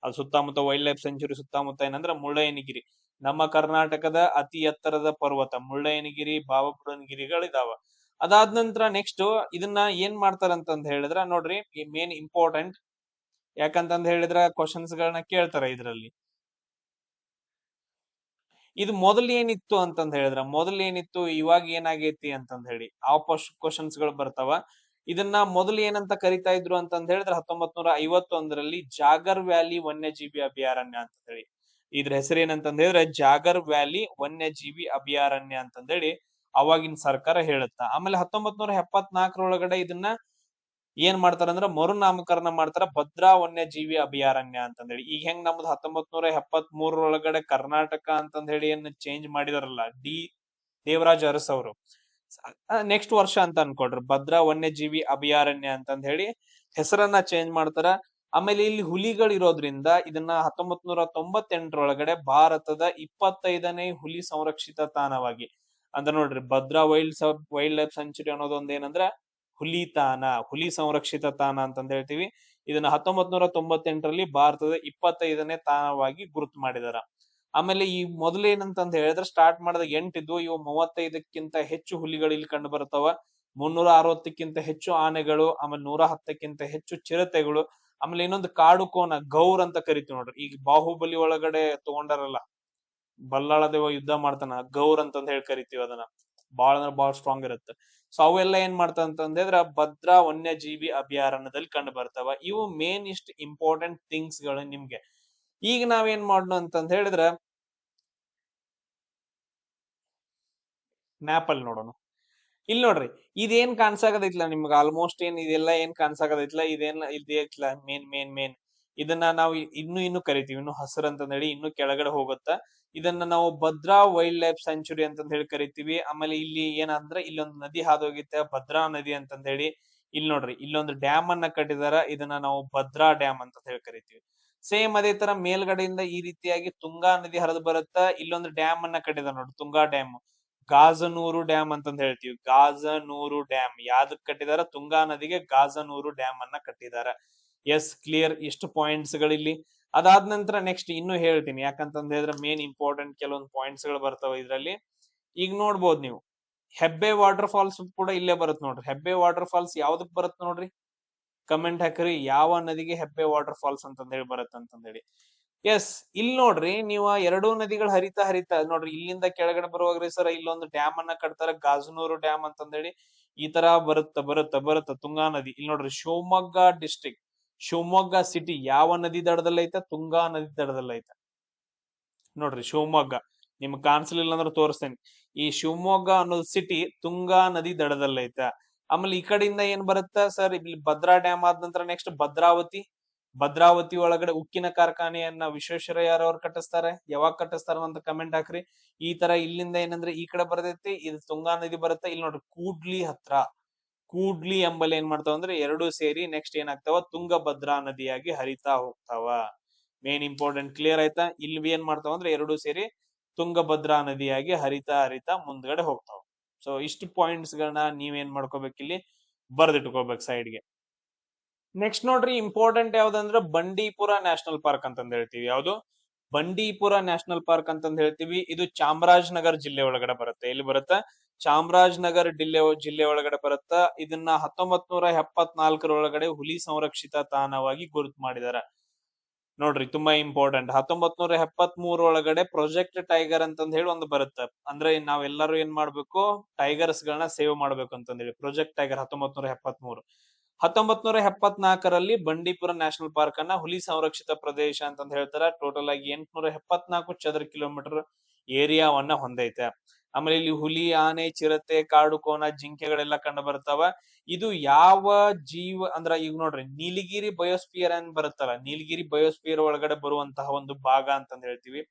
ಅದು ಸುತ್ತಮುತ್ತ ವೈಲ್ಡ್ ಲೈಫ್ ಸೆಂಚುರಿ ಸುತ್ತಮುತ್ತ ಏನಂದ್ರ ಮುಳ್ಳಯ್ಯನಗಿರಿ, ನಮ್ಮ ಕರ್ನಾಟಕದ ಅತಿ ಎತ್ತರದ ಪರ್ವತ ಮುಳ್ಳಯ್ಯನಗಿರಿ, ಬಾಬಾ ಬುಡನ್ಗಿರಿಗಳಿದಾವ. ಅದಾದ ನಂತರ ನೆಕ್ಸ್ಟ್ ಇದನ್ನ ಏನ್ ಮಾಡ್ತಾರಂತಂದ್ ಹೇಳಿದ್ರ ನೋಡ್ರಿ, ಈ ಮೇನ್ ಇಂಪಾರ್ಟೆಂಟ್. ಯಾಕಂತಂದ್ ಹೇಳಿದ್ರ ಕ್ವಶನ್ಸ್ ಗಳನ್ನ ಕೇಳ್ತಾರ ಇದ್ರಲ್ಲಿ. ಇದು ಮೊದಲ್ ಏನಿತ್ತು ಅಂತಂದ್ ಹೇಳಿದ್ರ, ಇವಾಗ ಏನಾಗೈತಿ ಅಂತಂದ್ ಹೇಳಿ ಆ ಕ್ವಶನ್ಸ್ ಗಳು ಬರ್ತಾವ. ಇದನ್ನ ಮೊದಲು ಏನಂತ ಕರಿತಾ ಇದ್ರು ಅಂತಂದ್ ಹೇಳಿದ್ರೆ 1951ರಲ್ಲಿ ಜಾಗರ್ ವ್ಯಾಲಿ ವನ್ಯಜೀವಿ ಅಭಯಾರಣ್ಯ ಅಂತ ಹೇಳಿ. ಇದ್ರ ಹೆಸರು ಏನಂತಂದ್ ಹೇಳಿದ್ರೆ ಜಾಗರ್ ವ್ಯಾಲಿ ವನ್ಯಜೀವಿ ಅಭಯಾರಣ್ಯ ಅಂತಂದ್ ಹೇಳಿ ಅವಾಗಿನ ಸರ್ಕಾರ ಹೇಳುತ್ತ. ಆಮೇಲೆ 1974ರೊಳಗಡೆ ಇದನ್ನ ಏನ್ ಮಾಡ್ತಾರಂದ್ರ ಮರುನಾಮಕರಣ ಮಾಡ್ತಾರ, ಭದ್ರಾ ವನ್ಯಜೀವಿ ಅಭಯಾರಣ್ಯ ಅಂತಂದೇಳಿ. ಈಗ ಹೆಂಗ್ ನಮ್ದು 1973ರೊಳಗಡೆ ಕರ್ನಾಟಕ ಅಂತಂದ್ ಹೇಳಿ ಏನ್ ಚೇಂಜ್ ಮಾಡಿದಾರಲ್ಲ ದೇವರಾಜ್ ಅರಸ್ ಅವರು, ನೆಕ್ಸ್ಟ್ ವರ್ಷ ಅಂತ ಅನ್ಕೊಡ್ರಿ ಭದ್ರಾ ವನ್ಯಜೀವಿ ಅಭಯಾರಣ್ಯ ಅಂತಂದ್ ಹೇಳಿ ಹೆಸರನ್ನ ಚೇಂಜ್ ಮಾಡ್ತಾರ. ಆಮೇಲೆ ಇಲ್ಲಿ ಹುಲಿಗಳು ಇರೋದ್ರಿಂದ ಇದನ್ನ 1998ರೊಳಗಡೆ ಭಾರತದ 25ನೇ ಹುಲಿ ಸಂರಕ್ಷಿತ ತಾಣವಾಗಿ, ಅಂದ್ರೆ ನೋಡ್ರಿ ಭದ್ರಾ ವೈಲ್ಡ್ ಲೈಫ್ ಸೆಂಚುರಿ ಅನ್ನೋದೊಂದ್ ಏನಂದ್ರ ಹುಲಿ ತಾಣ, ಹುಲಿ ಸಂರಕ್ಷಿತ ತಾಣ ಅಂತಂದ್ ಹೇಳ್ತೀವಿ. ಇದನ್ನ 1998ರಲ್ಲಿ ಭಾರತದ 25ನೇ ತಾಣವಾಗಿ ಗುರುತು ಮಾಡಿದಾರ. ಆಮೇಲೆ ಈ ಮೊದಲು ಏನಂತಂದ್ ಹೇಳಿದ್ರೆ ಸ್ಟಾರ್ಟ್ ಮಾಡಿದ 8 ಇದ್ವು, ಇವು 35ಕ್ಕಿಂತ ಹೆಚ್ಚು ಹುಲಿಗಳು ಇಲ್ಲಿ ಕಂಡು ಬರ್ತಾವ, 360ಕ್ಕಿಂತ ಹೆಚ್ಚು ಆನೆಗಳು, ಆಮೇಲೆ 110ಕ್ಕಿಂತ ಹೆಚ್ಚು ಚಿರತೆಗಳು. ಆಮೇಲೆ ಇನ್ನೊಂದು ಕಾಡು ಕೋನ ಗೌರ್ ಅಂತ ಕರಿತೀವಿ ನೋಡ್ರಿ, ಈಗ ಬಾಹುಬಲಿ ಒಳಗಡೆ ತಗೊಂಡಾರಲ್ಲ, ಬಲ್ಲಾಳ ದೇವ ಯುದ್ಧ ಮಾಡ್ತಾನ, ಗೌರ್ ಅಂತಂದ್ ಹೇಳಿ ಕರಿತೀವಿ ಅದನ್ನ. ಬಾಳ ಅಂದ್ರೆ ಬಾಳ ಸ್ಟ್ರಾಂಗ್ ಇರುತ್ತೆ. ಸೊ ಅವೆಲ್ಲ ಏನ್ ಮಾಡ್ತಾವ ಅಂತಂದ್ರೆ ಭದ್ರಾ ವನ್ಯಜೀವಿ ಅಭಯಾರಣ್ಯದಲ್ಲಿ ಕಂಡು ಬರ್ತಾವ. ಇವು ಮೇನ್ ಇಷ್ಟ ಇಂಪಾರ್ಟೆಂಟ್ ಥಿಂಗ್ಸ್ ಗಳು ನಿಮ್ಗೆ. ಈಗ ನಾವೇನ್ ಮಾಡೋಣ ಅಂತಂದ್ ಹೇಳಿದ್ರ ಮ್ಯಾಪ್ ಅಲ್ಲಿ ನೋಡೋಣ. ಇಲ್ಲಿ ನೋಡ್ರಿ, ಇದೇನ್ ಕಾಣ್ಸಾಕತೈತ್ಲ ನಿಮ್ಗೆ, ಆಲ್ಮೋಸ್ಟ್ ಏನ್ ಇದೆಲ್ಲ ಏನ್ ಕಾಣ್ಸಾಕತೈತ್ಲ, ಇದೇತ್ಲ ಮೇನ್ ಇದನ್ನ ನಾವು ಇನ್ನು ಕರಿತೀವಿ, ಇನ್ನು ಹಸಿರು ಅಂತಂದ್ ಹೇಳಿ ಇನ್ನು ಕೆಳಗಡೆ ಹೋಗುತ್ತ. ಇದನ್ನ ನಾವು ಭದ್ರಾ ವೈಲ್ಡ್ ಲೈಫ್ ಸೆಂಚುರಿ ಅಂತಂದ್ ಹೇಳಿ ಕರಿತೀವಿ. ಆಮೇಲೆ ಇಲ್ಲಿ ಏನಂದ್ರೆ ಇಲ್ಲೊಂದು ನದಿ ಹಾದೋಗಿತ್ತೆ, ಭದ್ರಾ ನದಿ ಅಂತಂದ್ ಹೇಳಿ. ಇಲ್ಲಿ ನೋಡ್ರಿ, ಇಲ್ಲೊಂದು ಡ್ಯಾಮ್ ಅನ್ನ ಕಟ್ಟಿದಾರ, ಇದನ್ನ ನಾವು ಭದ್ರಾ ಡ್ಯಾಮ್ ಅಂತ ಹೇಳಿ ಕರಿತೀವಿ. ಸೇಮ್ ಅದೇ ತರ ಮೇಲ್ಗಡೆಯಿಂದ ಈ ರೀತಿಯಾಗಿ ತುಂಗಾ ನದಿ ಹರಿದು ಬರುತ್ತ. ಇಲ್ಲೊಂದು ಡ್ಯಾಮ್ ಅನ್ನ ಕಟ್ಟಿದಾರ ನೋಡಿ, ತುಂಗಾ ಡ್ಯಾಮ್, ಗಾಜನೂರು ಡ್ಯಾಮ್ ಅಂತಂದ್ ಹೇಳ್ತೀವಿ. ಗಾಜನೂರು ಡ್ಯಾಮ್ ಯಾವ್ದಕ್ ಕಟ್ಟಿದಾರ? ತುಂಗಾ ನದಿಗೆ ಗಾಜನೂರು ಡ್ಯಾಮ್ ಅನ್ನ ಕಟ್ಟಿದಾರ. Yes, clear. ಇಷ್ಟು ಪಾಯಿಂಟ್ಸ್ ಗಳಿಲ್ಲಿ. ಅದಾದ ನಂತರ ನೆಕ್ಸ್ಟ್ ಇನ್ನು ಹೇಳ್ತೀನಿ, ಯಾಕಂತಂದ್ ಹೇಳಿದ್ರೆ ಮೇನ್ ಇಂಪಾರ್ಟೆಂಟ್ ಕೆಲವೊಂದು ಪಾಯಿಂಟ್ಸ್ ಗಳು ಬರ್ತಾವ ಇದ್ರಲ್ಲಿ. ಈಗ ನೋಡ್ಬೋದು ನೀವು, ಹೆಬ್ಬೆ ವಾಟರ್ ಫಾಲ್ಸ್ ಕೂಡ ಇಲ್ಲೇ ಬರುತ್ತೆ ನೋಡ್ರಿ. ಹೆಬ್ಬೆ ವಾಟರ್ ಫಾಲ್ಸ್ ಯಾವ್ದಕ್ ಬರುತ್ತೆ ನೋಡ್ರಿ, ಕಮೆಂಟ್ ಹಾಕ್ರಿ, ಯಾವ ನದಿಗೆ ಹೆಬ್ಬೆ ವಾಟರ್ ಫಾಲ್ಸ್ ಅಂತಂದ್ ಹೇಳಿ ಬರುತ್ತೆ ಅಂತಂದ್ ಹೇಳಿ. ಎಸ್, ಇಲ್ಲಿ ನೋಡ್ರಿ, ನೀವು ಎರಡೂ ನದಿಗಳು ಹರಿತಾ ನೋಡ್ರಿ, ಇಲ್ಲಿಂದ ಕೆಳಗಡೆ ಬರುವಾಗ್ರಿ ಸರ್ ಇಲ್ಲೊಂದು ಡ್ಯಾಮ್ ಅನ್ನ ಕಟ್ತಾರ, ಗಾಜನೂರು ಡ್ಯಾಮ್ ಅಂತಂದ್ ಹೇಳಿ. ಈ ತರ ಬರುತ್ತ ತುಂಗಾ ನದಿ. ಇಲ್ಲಿ ನೋಡ್ರಿ, ಶಿವಮೊಗ್ಗ ಡಿಸ್ಟ್ರಿಕ್ಟ್, ಶಿವಮೊಗ್ಗ ಸಿಟಿ ಯಾವ ನದಿ ದಡದಲ್ಲಿ ಐತೆ? ತುಂಗಾ ನದಿ ದಡದಲ್ಲಿ ಐತೆ ನೋಡ್ರಿ. ಶಿವಮೊಗ್ಗ ನಿಮ್ಗೆ ಕಾಣಿಸ್ಲಿಲ್ಲ ಅಂದ್ರೆ ತೋರಿಸ್ತೇನೆ. ಈ ಶಿವಮೊಗ್ಗ ಅನ್ನೋದು ಸಿಟಿ ತುಂಗಾ ನದಿ ದಡದಲ್ಲಿ ಐತೆ. ಆಮೇಲೆ ಈ ಕಡೆಯಿಂದ ಏನ್ ಬರುತ್ತ ಸರ್, ಇಲ್ಲಿ ಭದ್ರಾ ಡ್ಯಾಮ್ ಆದ ನಂತರ ನೆಕ್ಸ್ಟ್ ಭದ್ರಾವತಿ ಒಳಗಡೆ ಉಕ್ಕಿನ ಕಾರ್ಖಾನೆಯನ್ನ ವಿಶ್ವೇಶ್ವರಯ್ಯರವ್ರು ಕಟ್ಟಿಸ್ತಾರೆ. ಯಾವಾಗ ಕಟ್ಟಿಸ್ತಾರ ಅಂತ ಕಮೆಂಟ್ ಹಾಕ್ರಿ. ಈ ತರ ಇಲ್ಲಿಂದ ಏನಂದ್ರೆ ಈ ಕಡೆ ಬರ್ತೈತಿ, ಇದು ತುಂಗಾ ನದಿ ಬರುತ್ತೆ. ಇಲ್ಲಿ ನೋಡ್ರಿ, ಕೂಡ್ಲಿ ಎಂಬಲ್ಲಿ ಏನ್ ಮಾಡ್ತಾವ ಅಂದ್ರೆ ಎರಡು ಸೇರಿ ನೆಕ್ಸ್ಟ್ ಏನಾಗ್ತಾವ, ತುಂಗಭದ್ರಾ ನದಿಯಾಗಿ ಹರಿತಾ ಹೋಗ್ತಾವ. ಮೇನ್ ಇಂಪಾರ್ಟೆಂಟ್, ಕ್ಲಿಯರ್ ಆಯ್ತಾ? ಇಲ್ಲಿ ಏನ್ ಮಾಡ್ತಾವ ಅಂದ್ರೆ ಎರಡು ಸೇರಿ ತುಂಗಭದ್ರಾ ನದಿಯಾಗಿ ಹರಿತಾ ಮುಂದ್ಗಡೆ ಹೋಗ್ತಾವ. ಸೊ ಇಷ್ಟು ಪಾಯಿಂಟ್ಸ್ ಗಳನ್ನ ನೀವೇನ್ ಮಾಡ್ಕೋಬೇಕು, ಇಲ್ಲಿ ಬರ್ದಿಟ್ಕೋಬೇಕು ಸೈಡ್ಗೆ. ನೆಕ್ಸ್ಟ್ ನೋಡ್ರಿ, ಇಂಪಾರ್ಟೆಂಟ್ ಯಾವ್ದಂದ್ರ ಬಂಡೀಪುರ ನ್ಯಾಷನಲ್ ಪಾರ್ಕ್ ಅಂತಂದ್ ಹೇಳ್ತೀವಿ. ಯಾವ್ದು? ಬಂಡೀಪುರ ನ್ಯಾಷನಲ್ ಪಾರ್ಕ್ ಅಂತಂದ್ ಹೇಳ್ತೀವಿ. ಇದು ಚಾಮರಾಜನಗರ ಜಿಲ್ಲೆ ಒಳಗಡೆ ಬರುತ್ತೆ. ಎಲ್ಲಿ ಬರುತ್ತೆ? ಚಾಮರಾಜನಗರ ಜಿಲ್ಲೆ ಒಳಗಡೆ ಬರುತ್ತ. ಇದನ್ನ 1974ರೊಳಗಡೆ ಹುಲಿ ಸಂರಕ್ಷಿತ ತಾಣವಾಗಿ ಗುರುತು ಮಾಡಿದಾರ ನೋಡ್ರಿ. ತುಂಬಾ ಇಂಪಾರ್ಟೆಂಟ್. 1973ರೊಳಗಡೆ ಪ್ರೊಜೆಕ್ಟ್ ಟೈಗರ್ ಅಂತಂದ್ ಹೇಳಿ ಒಂದು ಬರುತ್ತೆ. ಅಂದ್ರೆ ನಾವೆಲ್ಲರೂ ಏನ್ ಮಾಡ್ಬೇಕು, ಟೈಗರ್ಸ್ ಗಳನ್ನ ಸೇವ್ ಮಾಡ್ಬೇಕು ಅಂತಂದ್ ಹೇಳಿ ಪ್ರೊಜೆಕ್ಟ್ ಟೈಗರ್ 1973. 1974ರಲ್ಲಿ ಬಂಡೀಪುರ ನ್ಯಾಷನಲ್ ಪಾರ್ಕ್ ಅನ್ನ ಹುಲಿ ಸಂರಕ್ಷಿತ ಪ್ರದೇಶ ಅಂತಂದ್ ಹೇಳ್ತಾರ. ಟೋಟಲ್ ಆಗಿ 874 ಚದರ ಕಿಲೋಮೀಟರ್ ಏರಿಯಾವನ್ನ ಹೊಂದೈತೆ. ಆಮೇಲೆ ಇಲ್ಲಿ ಹುಲಿ, ಆನೆ, ಚಿರತೆ, ಕಾಡು ಕೋನ, ಜಿಂಕೆಗಳೆಲ್ಲ ಕಂಡು ಬರ್ತಾವ. ಇದು ಯಾವ ಜೀವ ಅಂದ್ರ ಈಗ ನೋಡ್ರಿ, ನೀಲಗಿರಿ ಬಯೋಸ್ಪಿಯರ್ ಅಂತ ಬರುತ್ತಲ್ಲ, ನೀಲಗಿರಿ ಬಯೋಸ್ಪಿಯರ್ ಒಳಗಡೆ ಬರುವಂತಹ ಒಂದು ಭಾಗ ಅಂತಂದ್ ಹೇಳ್ತೀವಿ.